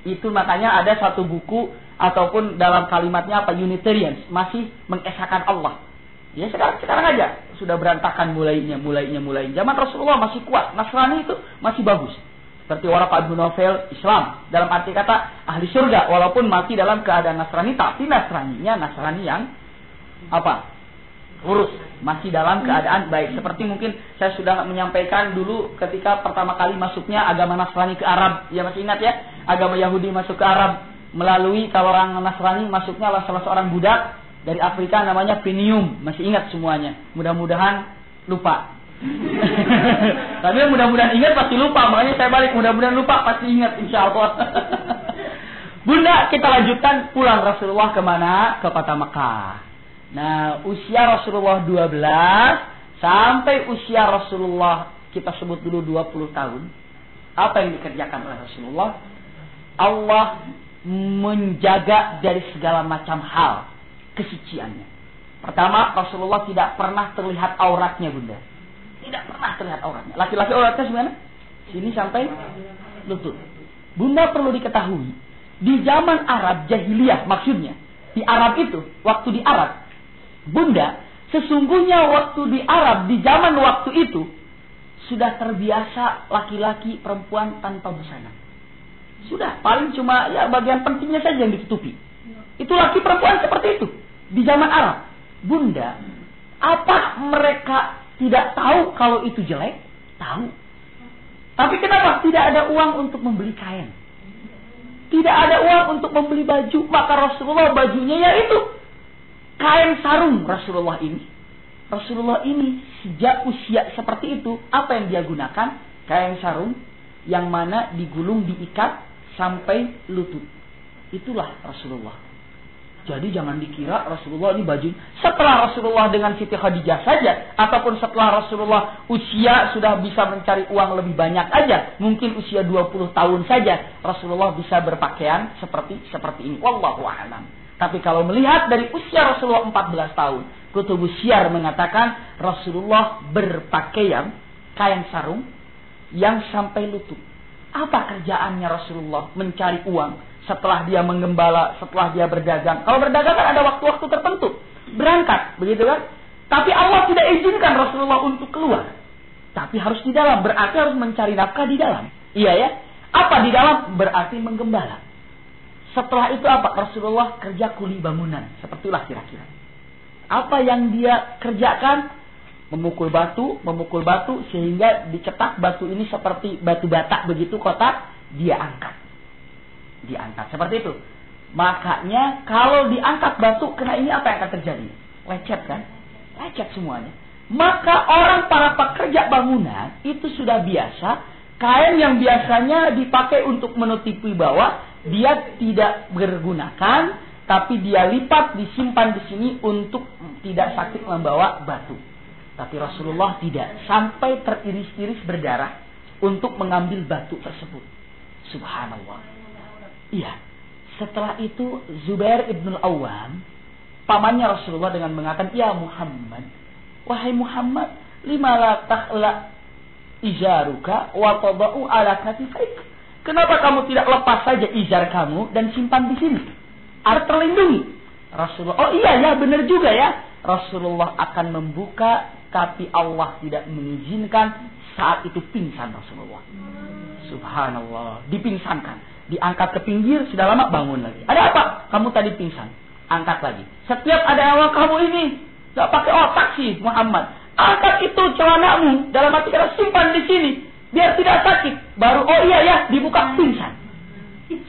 Itu makanya ada satu buku ataupun dalam kalimatnya Unitarians, masih mengesahkan Allah. Ya sekarang aja sudah berantakan mulainya. Zaman Rasulullah masih kuat, Nasrani itu masih bagus. Seperti Waraqah bin Nawfal, Islam dalam arti kata ahli surga walaupun mati dalam keadaan Nasrani, tapi Nasrani yang lurus, masih dalam keadaan baik. Seperti mungkin saya sudah menyampaikan dulu ketika pertama kali masuknya agama Nasrani ke Arab, ya masih ingat ya, agama Yahudi masuk ke Arab melalui, kalau orang Nasrani masuknya adalah salah seorang budak dari Afrika namanya Finium, masih ingat semuanya. Mudah-mudahan lupa. Tapi mudah-mudahan ingat pasti lupa, makanya saya balik, mudah-mudahan lupa pasti ingat insyaallah. Bunda, kita lanjutkan pulang Rasulullah kemana? Ke kota Mekah. Nah, usia Rasulullah 12 sampai usia Rasulullah kita sebut dulu 20 tahun. Apa yang dikerjakan oleh Rasulullah? Allah menjaga dari segala macam hal kesuciannya. Pertama, Rasulullah tidak pernah terlihat auratnya, Bunda. Tidak pernah terlihat auratnya. Laki-laki auratnya sebenarnya sini sampai lutut. Bunda perlu diketahui, di zaman Arab jahiliyah, maksudnya di Arab itu, waktu di Arab, Bunda, sesungguhnya waktu di Arab, di zaman waktu itu, sudah terbiasa laki-laki perempuan tanpa busana. Sudah, paling cuma ya bagian pentingnya saja yang ditutupi. Itu laki perempuan seperti itu. Di zaman Arab. Bunda, apa mereka tidak tahu kalau itu jelek? Tahu. Tapi kenapa tidak ada uang untuk membeli kain? Tidak ada uang untuk membeli baju. Maka Rasulullah bajunya yaitu kain sarung. Rasulullah ini sejak usia seperti itu, apa yang dia gunakan? Kain sarung yang mana digulung, diikat sampai lutut. Itulah Rasulullah. Jadi jangan dikira Rasulullah ini baju. Setelah Rasulullah dengan Siti Khadijah saja, ataupun setelah Rasulullah usia sudah bisa mencari uang lebih banyak aja, mungkin usia 20 tahun saja, Rasulullah bisa berpakaian seperti ini. Wallahu a'lam. Tapi kalau melihat dari usia Rasulullah 14 tahun, Kutubus Syiar mengatakan Rasulullah berpakaian kain sarung yang sampai lutut. Apa kerjaannya Rasulullah? Mencari uang setelah dia menggembala, setelah dia berdagang. Kalau berdagang kan ada waktu-waktu tertentu. Berangkat, begitu kan? Tapi Allah tidak izinkan Rasulullah untuk keluar. Tapi harus di dalam, berarti harus mencari nafkah di dalam. Iya ya? Apa di dalam? Berarti menggembala. Setelah itu apa? Rasulullah kerja kuli bangunan. Sepertilah kira-kira. Apa yang dia kerjakan? Memukul batu sehingga dicetak batu ini seperti batu bata begitu kotak, dia angkat. Diangkat seperti itu. Makanya kalau diangkat batu kena ini apa yang akan terjadi? Lecet kan? Lecet semuanya. Maka para pekerja bangunan itu sudah biasa, kain yang biasanya dipakai untuk menutupi bawah, dia tidak bergunakan, tapi dia lipat, disimpan di sini untuk tidak sakit membawa batu. Tapi Rasulullah tidak, sampai teriris-iris berdarah untuk mengambil batu tersebut. Subhanallah. Iya. Setelah itu Zubair ibn al-Awwam, pamannya Rasulullah, dengan mengatakan, "Ya Muhammad, wahai Muhammad, lima la takhla izaruka wa tadau ala katifaik." Kenapa kamu tidak lepas saja izar kamu dan simpan di sini? Agar terlindungi. Rasulullah, oh iya ya, benar juga ya. Rasulullah akan membuka, tapi Allah tidak mengizinkan. Saat itu pingsan Rasulullah. Subhanallah. Dipingsankan. Diangkat ke pinggir, sudah lama bangun lagi. Ada apa? Kamu tadi pingsan. Angkat lagi. Setiap ada awal kamu ini, gak pakai otak sih Muhammad. Angkat itu celanamu, dalam arti kata simpan di sini. Biar tidak sakit. Baru, oh iya ya, dibuka pingsan.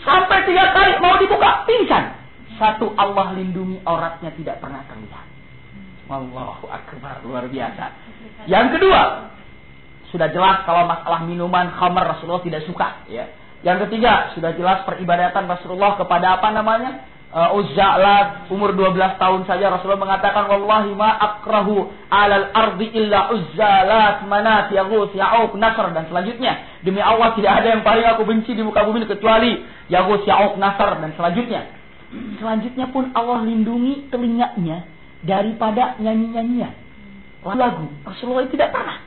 Sampai 3 kali mau dibuka pingsan. Satu, Allah lindungi auratnya tidak pernah terlihat. Wallahu akbar, luar biasa. Yang kedua, sudah jelas kalau masalah minuman khamar Rasulullah tidak suka, ya. Yang ketiga, sudah jelas peribadatan Rasulullah kepada apa namanya? Uzza, umur 12 tahun saja Rasulullah mengatakan, wallahi ma akrahu alal ardi illa uzzalat manat yaghus ya'uq nasr, dan selanjutnya, demi Allah tidak ada yang paling aku benci di muka bumi kecuali yaghus ya'uq nasr, dan selanjutnya pun Allah lindungi telinganya daripada nyanyi-nyanyian lagu. Rasulullah tidak pernah.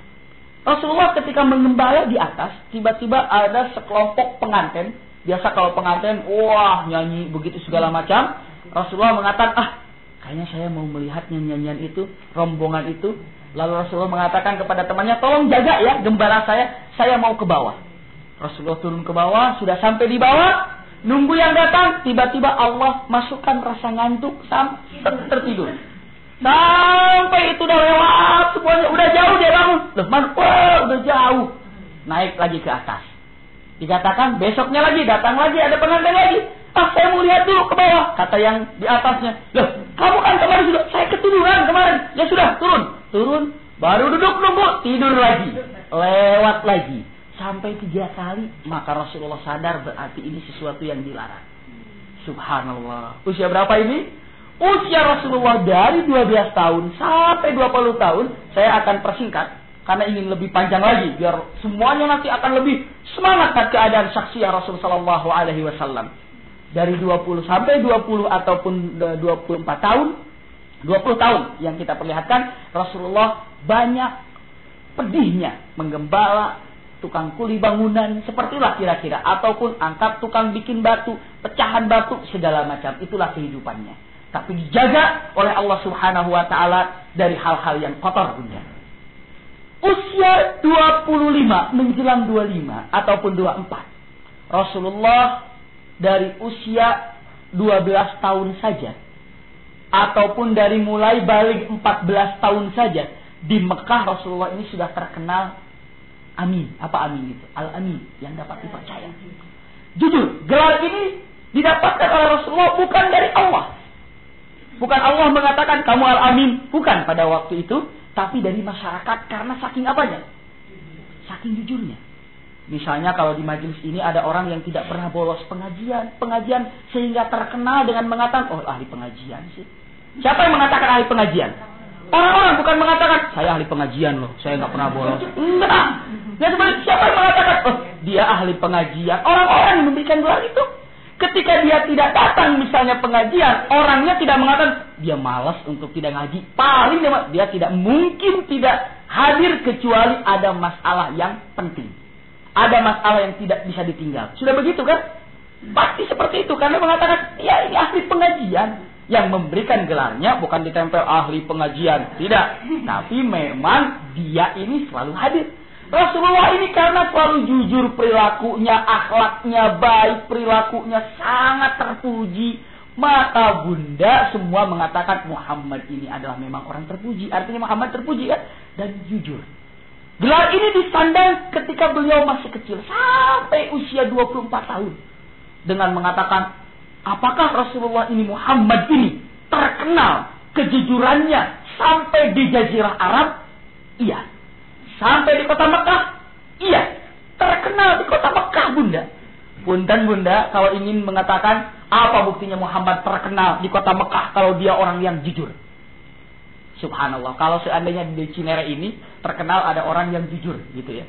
Rasulullah ketika mengembala di atas, tiba-tiba ada sekelompok pengantin. Biasa kalau pengantin, wah nyanyi begitu segala macam. Rasulullah mengatakan, kayaknya saya mau melihat nyanyian itu, rombongan itu. Lalu Rasulullah mengatakan kepada temannya, tolong jaga ya gembala saya mau ke bawah. Rasulullah turun ke bawah, sudah sampai di bawah, nunggu yang datang. Tiba-tiba Allah masukkan rasa ngantuk sampai tertidur. Sampai itu udah lewat semuanya, udah jauh dia bangun. Loh, udah jauh. Naik lagi ke atas. Dikatakan besoknya lagi, datang lagi, ada pengantin lagi. Saya mau lihat dulu ke bawah. Kata yang di atasnya, loh, kamu kan kemarin sudah, saya ketiduran kemarin. Ya sudah, turun. Baru duduk nunggu, tidur lagi. Lewat lagi. Sampai 3 kali, maka Rasulullah sadar berarti ini sesuatu yang dilarang. Subhanallah. Usia berapa ini? Usia Rasulullah dari 12 tahun sampai 20 tahun. Saya akan persingkat karena ingin lebih panjang lagi biar semuanya nanti akan lebih semangat keadaan saksiah Rasul sallallahu alaihi wasallam. Dari 20 sampai 20 ataupun 24 tahun, 20 tahun yang kita perlihatkan Rasulullah banyak pedihnya menggembala tukang kuli bangunan, sepertilah kira-kira, ataupun angkat tukang bikin batu, pecahan batu, segala macam. Itulah kehidupannya. Tapi dijaga oleh Allah Subhanahu wa taala dari hal-hal yang kotor dunia. Usia 25 menjelang 25 ataupun 24. Rasulullah dari usia 12 tahun saja ataupun dari mulai balik 14 tahun saja di Mekah Rasulullah ini sudah terkenal Amin. Apa Amin itu? Al-Amin, yang dapat dipercaya. Jujur, gelar ini didapatkan oleh Rasulullah bukan dari Allah. Bukan Allah mengatakan kamu Al-Amin, bukan pada waktu itu, tapi dari masyarakat karena saking apanya? Saking jujurnya. Misalnya kalau di majelis ini ada orang yang tidak pernah bolos pengajian sehingga terkenal dengan mengatakan, oh ahli pengajian sih. Siapa yang mengatakan ahli pengajian? Orang-orang bukan mengatakan saya ahli pengajian loh, saya nggak pernah bolos. Enggak. Ya sebenarnya siapa yang mengatakan, oh dia ahli pengajian? Orang-orang yang memberikan gelar itu. Ketika dia tidak datang misalnya pengajian, orangnya tidak mengatakan dia malas untuk tidak ngaji. Paling dia tidak mungkin tidak hadir kecuali ada masalah yang penting. Ada masalah yang tidak bisa ditinggal. Sudah begitu kan? Pasti seperti itu. Karena mengatakan, ya ini ahli pengajian. Yang memberikan gelarnya bukan ditempel ahli pengajian. Tidak. Tapi memang dia ini selalu hadir. Rasulullah ini karena selalu jujur perilakunya, akhlaknya baik, perilakunya sangat terpuji. Maka bunda semua mengatakan Muhammad ini adalah memang orang terpuji. Artinya Muhammad terpuji ya. Dan jujur. Gelar ini disandang ketika beliau masih kecil. Sampai usia 24 tahun. Dengan mengatakan, apakah Rasulullah ini Muhammad ini terkenal kejujurannya sampai di Jazirah Arab? Iya. Sampai di kota Mekah? Iya. Terkenal di kota Mekah bunda. Punten bunda kalau ingin mengatakan apa buktinya Muhammad terkenal di kota Mekah kalau dia orang yang jujur. Subhanallah. Kalau seandainya di Cinere ini terkenal ada orang yang jujur gitu ya.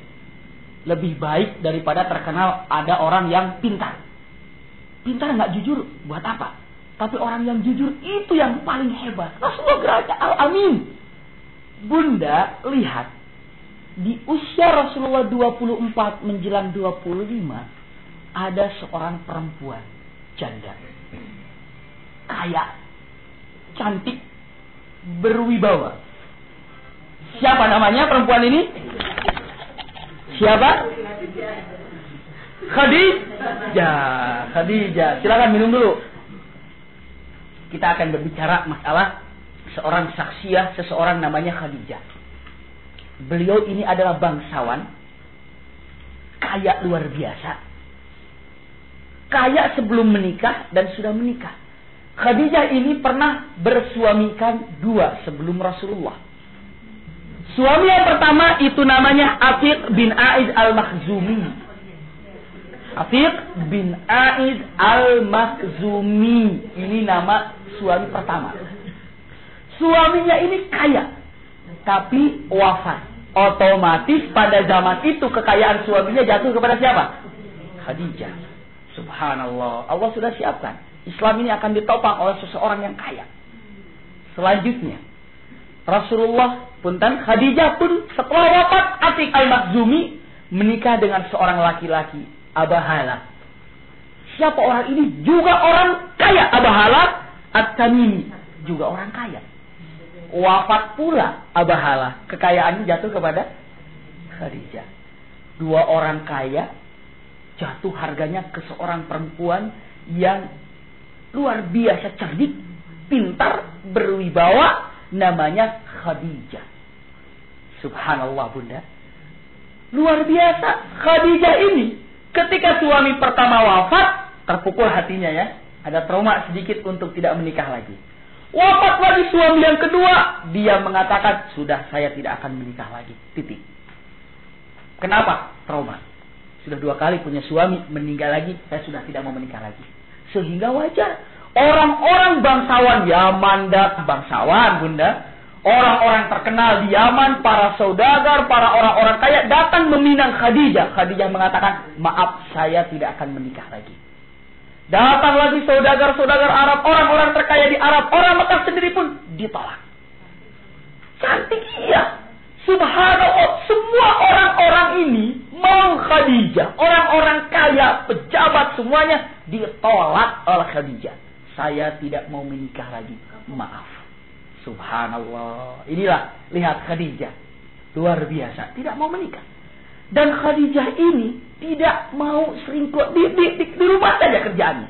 Lebih baik daripada terkenal ada orang yang pintar. Pintar nggak jujur buat apa? Tapi orang yang jujur itu yang paling hebat. Rasulullah gelarnya Al-Amin. Bunda lihat. Di usia Rasulullah 24 menjelang 25 ada seorang perempuan janda. Kaya, cantik, berwibawa. Siapa namanya perempuan ini? Siapa? Khadijah. Silakan minum dulu. Kita akan berbicara masalah seorang saksiah, seseorang namanya Khadijah. Beliau ini adalah bangsawan, kaya luar biasa. Kaya sebelum menikah dan sudah menikah. Khadijah ini pernah bersuamikan 2 sebelum Rasulullah. Suami yang pertama itu namanya Atiq bin Aiz al-Makhzumi. Afiq bin Aid al-Makhzumi. Ini nama suami pertama. Suaminya ini kaya, tapi wafat. Otomatis pada zaman itu kekayaan suaminya jatuh kepada siapa? Khadijah. Subhanallah. Allah sudah siapkan. Islam ini akan ditopang oleh seseorang yang kaya. Selanjutnya, Rasulullah punten Khadijah pun setelah wafat Afiq al-Makhzumi menikah dengan seorang laki-laki, Abahala. Siapa orang ini? Juga orang kaya. Abahala At-Tamimi, juga orang kaya. Wafat pula Abahala, kekayaannya jatuh kepada Khadijah. Dua orang kaya jatuh harganya ke seorang perempuan yang luar biasa cerdik, pintar, berwibawa, namanya Khadijah. Subhanallah bunda. Luar biasa Khadijah ini. Ketika suami pertama wafat, terpukul hatinya ya. Ada trauma sedikit untuk tidak menikah lagi. Wafat lagi suami yang kedua, dia mengatakan, sudah saya tidak akan menikah lagi. Titik. Kenapa? Trauma. Sudah 2 kali punya suami, meninggal lagi, saya sudah tidak mau menikah lagi. Sehingga wajar. Orang-orang bangsawan Yaman, bangsawan bunda, orang-orang terkenal di Yaman, para saudagar, para orang-orang kaya datang meminang Khadijah. Khadijah mengatakan, maaf, saya tidak akan menikah lagi. Datang lagi saudagar-saudagar Arab, orang-orang terkaya di Arab, orang Mekah sendiri pun ditolak. Cantik iya. Subhanallah, semua orang-orang ini mau Khadijah. Orang-orang kaya, pejabat semuanya ditolak oleh Khadijah. Saya tidak mau menikah lagi. Maaf. Subhanallah. Inilah, lihat Khadijah. Luar biasa. Tidak mau menikah. Dan Khadijah ini tidak mau selingkuh. Di rumah saja kerjaannya.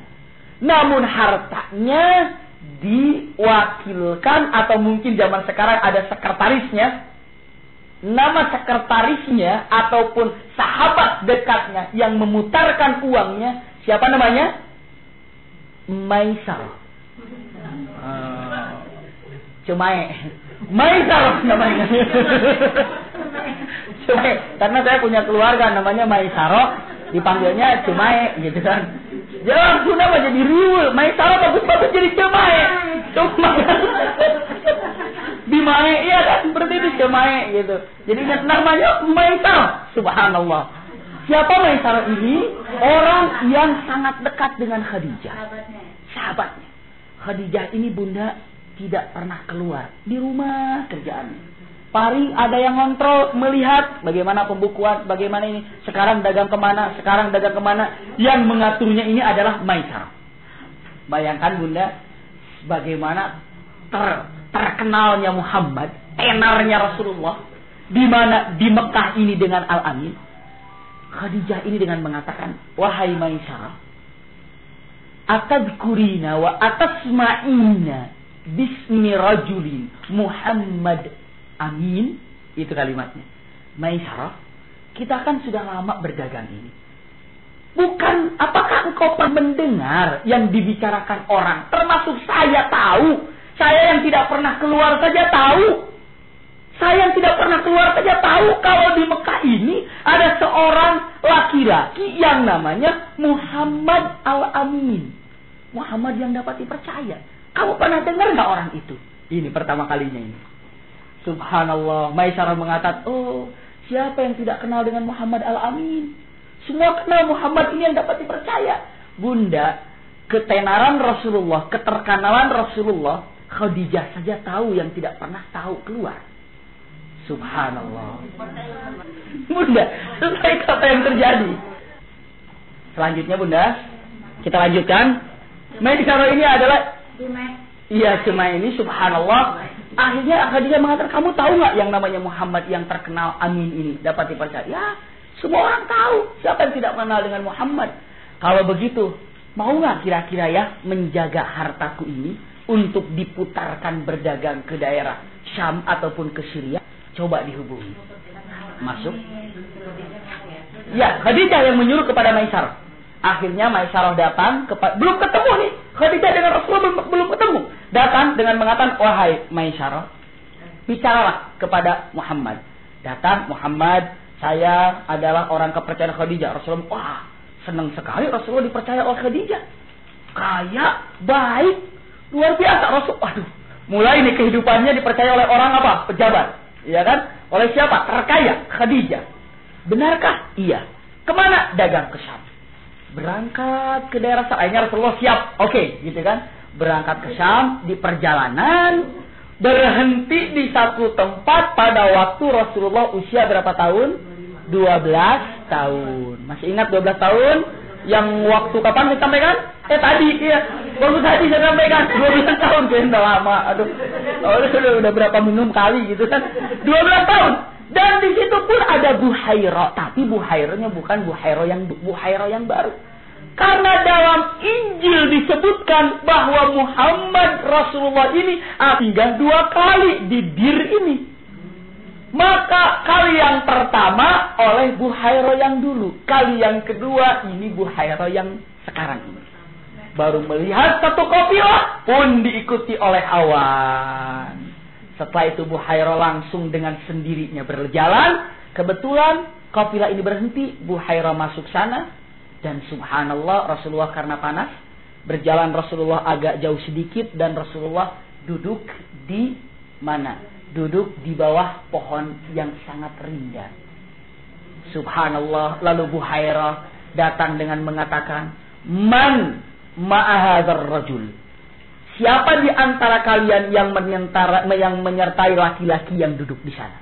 Namun hartanya diwakilkan, atau mungkin zaman sekarang ada sekretarisnya. Nama sekretarisnya ataupun sahabat dekatnya yang memutarkan uangnya, siapa namanya? Maisar. Cemae. Maisar namanya. Cemae. Karena saya punya keluarga namanya Maisaro, dipanggilnya Cemae gitu kan. Jangan sudah jadi riul. Maisaro bagus-bagus jadi Cemae. Bimae, iya kan, seperti itu Cemae gitu. Jadi namanya Maisaro. Subhanallah. Siapa Maisaro ini? Orang yang sangat dekat dengan Khadijah. Sahabatnya. Khadijah ini bunda tidak pernah keluar di rumah kerjaannya. Paling ada yang ngontrol, melihat bagaimana pembukuan, bagaimana ini. Sekarang dagang kemana, sekarang dagang kemana. Yang mengaturnya ini adalah Maisarah. Bayangkan bunda, bagaimana terkenalnya Muhammad, tenarnya Rasulullah, di mana di Mekah ini dengan Al-Amin. Khadijah ini dengan mengatakan, wahai Maisarah, atadkurina wa atasma'ina bismi rajulin Muhammad Amin, itu kalimatnya. Maisarah, kita kan sudah lama berdagang ini. Bukan, apakah engkau pernah mendengar yang dibicarakan orang? Termasuk saya tahu. Saya yang tidak pernah keluar saja tahu. Saya yang tidak pernah keluar saja tahu kalau di Mekah ini ada seorang laki-laki yang namanya Muhammad Al-Amin. Muhammad yang dapat dipercaya. Kamu pernah dengar nggak orang itu? Ini pertama kalinya ini. Subhanallah. Maisarah mengatakan, oh, siapa yang tidak kenal dengan Muhammad Al-Amin? Semua kenal Muhammad ini yang dapat dipercaya. Bunda, ketenaran Rasulullah, keterkenalan Rasulullah, Khadijah saja tahu yang tidak pernah tahu keluar. Subhanallah. Bunda, selesai apa yang terjadi. Selanjutnya bunda, kita lanjutkan. Maisarah ini adalah Cemae ini, subhanallah. Akhirnya Khadijah mengatakan, kamu tahu nggak yang namanya Muhammad yang terkenal Amin ini dapat dipercaya? Ya, semua orang tahu. Siapa yang tidak mengenal dengan Muhammad? Kalau begitu, mau nggak kira-kira ya menjaga hartaku ini untuk diputarkan berdagang ke daerah Syam ataupun ke Syria? Coba dihubungi. Masuk. Ya, Khadijah yang menyuruh kepada Maisarah. Akhirnya Maisarah datang, belum ketemu nih. Khadijah dengan Rasulullah belum ketemu. Datang dengan mengatakan, wahai Maisarah, bicaralah kepada Muhammad. Datang Muhammad, saya adalah orang kepercayaan Khadijah. Rasulullah, wah, Senang sekali Rasulullah dipercaya oleh Khadijah. Kaya, baik, luar biasa Rasul. Aduh, mulai nih kehidupannya dipercaya oleh orang apa? Pejabat. Iya kan? Oleh siapa? Terkaya, Khadijah. Benarkah? Iya. Kemana? Dagang ke Syam. Berangkat ke daerah Syam. Akhirnya Rasulullah siap. Oke, gitu kan? Berangkat ke Syam, di perjalanan, berhenti di satu tempat pada waktu Rasulullah usia berapa tahun? 12 tahun. Masih ingat 12 tahun? Yang waktu kapan disampaikan? Tadi, iya. Baru tadi saya sampaikan. 12 tahun. Kayaknya udah lama. Aduh. Udah berapa minum kali gitu kan. 12 tahun. Dan di situ pun ada Buhairah. Tapi Buhairahnya bukan Buhairah yang baru. Karena dalam Injil disebutkan bahwa Muhammad Rasulullah ini tinggal 2 kali di Dir ini. Maka kali yang pertama oleh Buhairah yang dulu. Kali yang kedua ini Buhairah yang sekarang ini. Baru melihat satu kafilah pun diikuti oleh awan. Setelah itu Buhairah langsung dengan sendirinya berjalan. Kebetulan kafilah ini berhenti. Buhairah masuk sana. Dan subhanallah Rasulullah karena panas. Berjalan Rasulullah agak jauh sedikit. Dan Rasulullah duduk di mana? Duduk di bawah pohon yang sangat rindang. Subhanallah. Lalu Buhairah datang dengan mengatakan, Man ma'ahadzar rajul. Siapa di antara kalian yang menyertai laki-laki yang duduk di sana?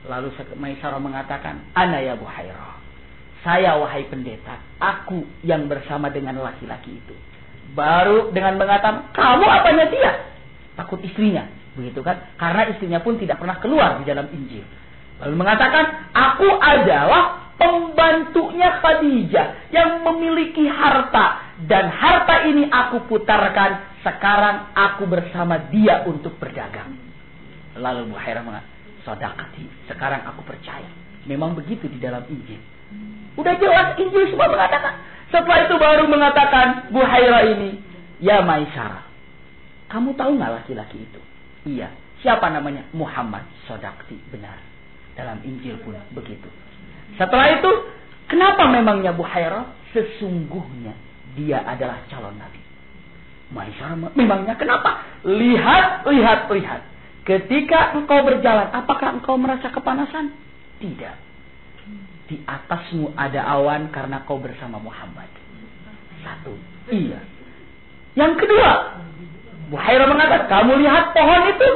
Lalu Maisarah mengatakan, Ana ya Buhairah. Saya wahai pendeta. Aku yang bersama dengan laki-laki itu. Baru dengan mengatakan, kamu apanya dia? Takut istrinya. Begitu kan? Karena istrinya pun tidak pernah keluar di dalam Injil. Lalu mengatakan, aku adalah pembantunya Khadijah yang memiliki harta. Dan harta ini aku putarkan. Sekarang aku bersama dia untuk berdagang. Lalu Buhairah mengatakan, Sadaqati, sekarang aku percaya. Memang begitu di dalam Injil. Udah jelas Injil semua mengatakan. Setelah itu baru mengatakan Buhairah ini, Ya Maisarah, kamu tahu nggak laki-laki itu? Iya. Siapa namanya? Muhammad. Sadaqti, benar. Dalam Injil pun begitu. Setelah itu, kenapa memangnya Buhairah? Sesungguhnya dia adalah calon Nabi. Maisarah, memangnya kenapa? Lihat. Ketika engkau berjalan, apakah engkau merasa kepanasan? Tidak. Di atasmu ada awan karena kau bersama Muhammad. Satu. Iya. Yang kedua, Buhairah mengatakan, kamu lihat pohon itu?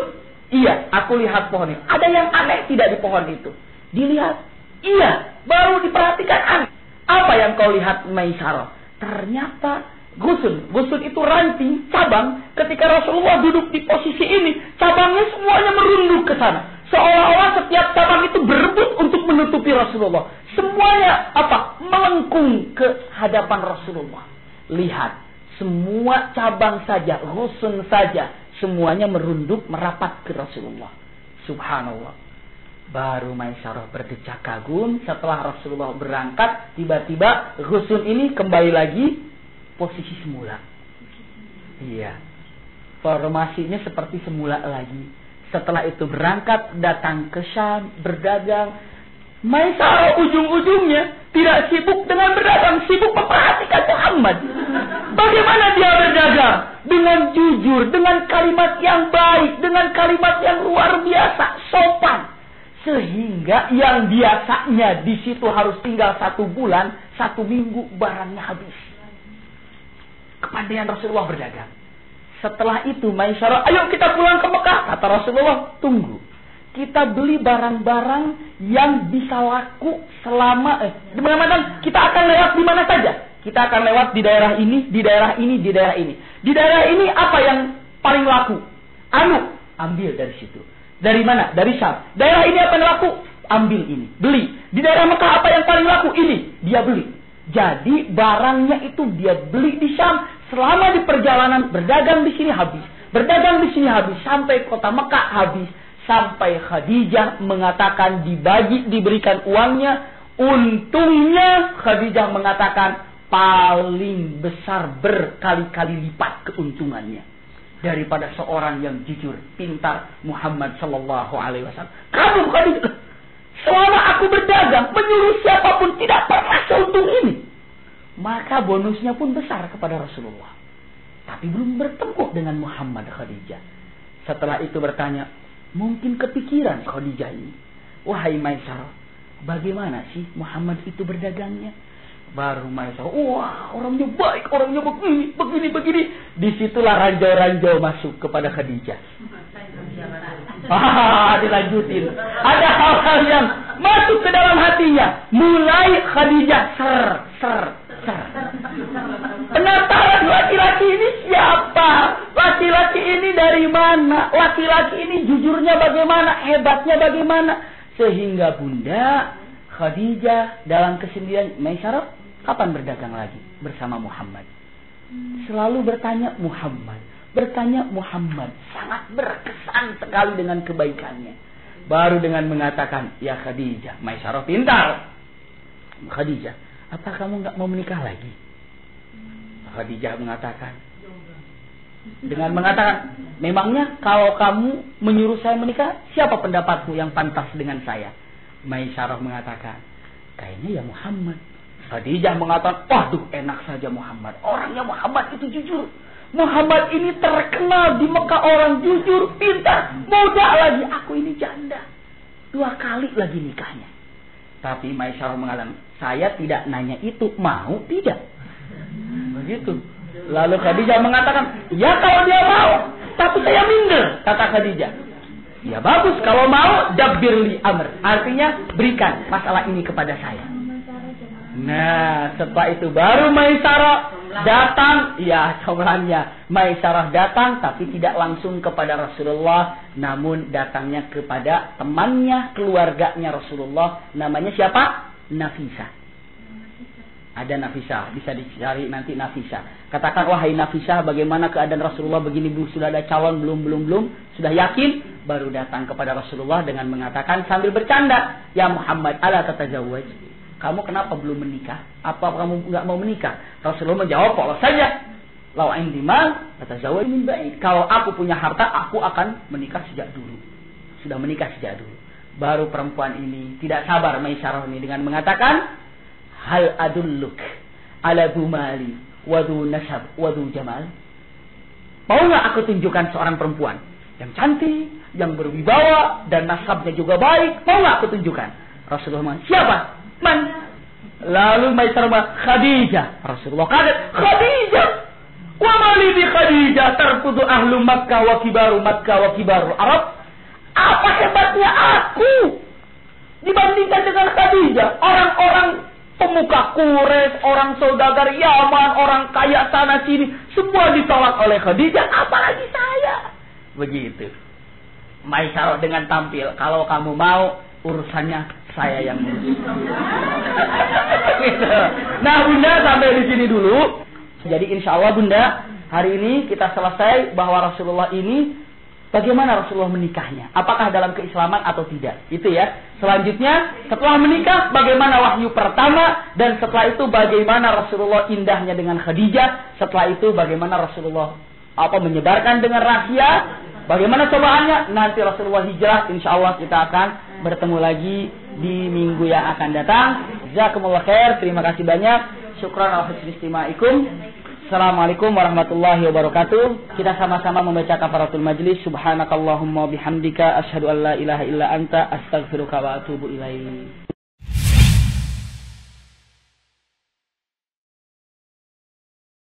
Iya, aku lihat pohon itu. Ada yang aneh tidak di pohon itu? Dilihat. Iya, baru diperhatikan aneh. Apa yang kau lihat Maisarah? Ternyata Gusun itu ranting, cabang. Ketika Rasulullah duduk di posisi ini, cabangnya semuanya merunduk ke sana. Seolah-olah setiap cabang itu berebut untuk menutupi Rasulullah. Semuanya melengkung ke hadapan Rasulullah. Lihat, semua cabang saja, Gusun saja, semuanya merunduk merapat ke Rasulullah. Subhanallah. Baru Maisarah berdecak kagum. Setelah Rasulullah berangkat, tiba-tiba Gusun ini kembali lagi posisi semula. Iya. Formasinya seperti semula lagi. Setelah itu berangkat, datang ke Syam, berdagang. Maisarah ujung-ujungnya tidak sibuk dengan berdagang, sibuk memperhatikan Muhammad. Bagaimana dia berdagang? Dengan jujur, dengan kalimat yang baik, dengan kalimat yang luar biasa, sopan. Sehingga yang biasanya di situ harus tinggal 1 bulan, 1 minggu barangnya habis. Kepandaian Rasulullah berdagang. Setelah itu Maisarah, ayo kita pulang ke Mekah. Kata Rasulullah, tunggu. Kita beli barang-barang yang bisa laku selama di mana-mana. Kita akan lewat di mana saja. Kita akan lewat di daerah ini, di daerah ini, di daerah ini. Di daerah ini apa yang paling laku? Ambil dari situ. Dari mana? Dari Syam. Daerah ini apa yang laku? Ambil ini, beli. Di daerah Mekah apa yang paling laku? Ini, dia beli. Jadi barangnya itu dia beli di Syam. Selama di perjalanan berdagang di sini habis, berdagang di sini habis, sampai kota Mekah habis, sampai Khadijah mengatakan diberikan uangnya. Untungnya Khadijah mengatakan paling besar berkali-kali lipat keuntungannya daripada seorang yang jujur, pintar, Muhammad sallallahu alaihi wasallam. Kamu Khadijah, selama aku berdagang, menyuruh siapapun tidak pernah seuntung ini. maka bonusnya pun besar kepada Rasulullah. Tapi belum bertemu dengan Muhammad Khadijah. Setelah itu bertanya, mungkin kepikiran Khadijah ini, wahai Maisarah, bagaimana sih Muhammad itu berdagangnya? Baru Maisarah, wah orangnya baik, orangnya begini. Disitulah ranjau-ranjau masuk kepada Khadijah. Dilanjutin. Ada hal-hal yang masuk ke dalam hatinya. Mulai Khadijah ser. Penasaran laki-laki ini siapa? Laki-laki ini dari mana? Laki-laki ini jujurnya bagaimana? Hebatnya bagaimana? Sehingga Bunda Khadijah dalam kesendirian, Maisarah, kapan berdagang lagi bersama Muhammad? Selalu bertanya Muhammad. Sangat berkesan sekali dengan kebaikannya. Baru dengan mengatakan, ya Khadijah, Maisarah pintar. Khadijah, apa kamu nggak mau menikah lagi? Khadijah mengatakan, memangnya kalau kamu menyuruh saya menikah, siapa pendapatmu yang pantas dengan saya? Maisarah mengatakan, kayaknya ya Muhammad. Khadijah mengatakan, waduh enak saja Muhammad. Orangnya Muhammad itu jujur. Muhammad ini terkenal di Mekah orang jujur, pintar, muda lagi. Aku ini janda. 2 kali lagi nikahnya. Tapi Maisarah mengatakan, saya tidak nanya itu, mau tidak? Begitu. Lalu Khadijah mengatakan, ya kalau dia mau, tapi saya minder, kata Khadijah. Ya bagus, kalau mau, dabbirli amr. Artinya, berikan masalah ini kepada saya. Nah, setelah itu baru Maisarah datang. Ya, combelannya. Maisarah datang, tapi tidak langsung kepada Rasulullah. Namun datangnya kepada temannya, keluarganya Rasulullah. Namanya siapa? Nafisah. Ada Nafisah, bisa dicari nanti Nafisah. Katakan, wahai Nafisah, bagaimana keadaan Rasulullah begini, sudah ada calon, belum, sudah yakin? Baru datang kepada Rasulullah dengan mengatakan sambil bercanda, ya Muhammad, ala tatazawwaj. Kamu kenapa belum menikah? Apa kamu nggak mau menikah? Rasulullah menjawab, polos saja. Lau indi mal, tatazawwaj min ba'id. Kalau aku punya harta, aku akan menikah sejak dulu. Sudah menikah sejak dulu. Baru perempuan ini tidak sabar Maisarah ini dengan mengatakan, hal adulluk ala bumali wadu nasab wadu jamal. Mau nggak aku tunjukkan seorang perempuan yang cantik, yang berwibawa dan nasabnya juga baik? Mau nggak aku tunjukkan? Rasulullah mengatakan, siapa? Man? Lalu Maisarah, Khadijah. Rasulullah kaget, Khadijah. Wa mali bi Khadijah tarfudu ahlu Makkah wa kibaru Arab. Apa hebatnya aku dibandingkan dengan Khadijah? Orang-orang pemuka Quraisy, orang saudagar Yaman, orang kaya sana sini, semua ditolak oleh Khadijah, apalagi saya. Begitu. Maisarah dengan tampil, kalau kamu mau, urusannya saya yang ngurus. Nah Bunda, sampai di sini dulu. Jadi insya Allah Bunda, hari ini kita selesai bahwa Rasulullah ini, bagaimana Rasulullah menikahnya? Apakah dalam keislaman atau tidak? Itu ya. Selanjutnya, setelah menikah, bagaimana wahyu pertama? Dan setelah itu, bagaimana Rasulullah indahnya dengan Khadijah? Setelah itu, bagaimana Rasulullah menyebarkan dengan rahasia? Bagaimana cobaannya? Nanti Rasulullah hijrah. Insya Allah kita akan bertemu lagi di minggu yang akan datang. Jazakumullah khair. Terima kasih banyak. Syukran ala husni istimaikum. Assalamualaikum warahmatullahi wabarakatuh. Kita sama-sama membaca kafaratul majlis. Subhanakallahumma bihamdika asyhadu an la ilaha illa anta astaghfiruka wa atubu ilaik.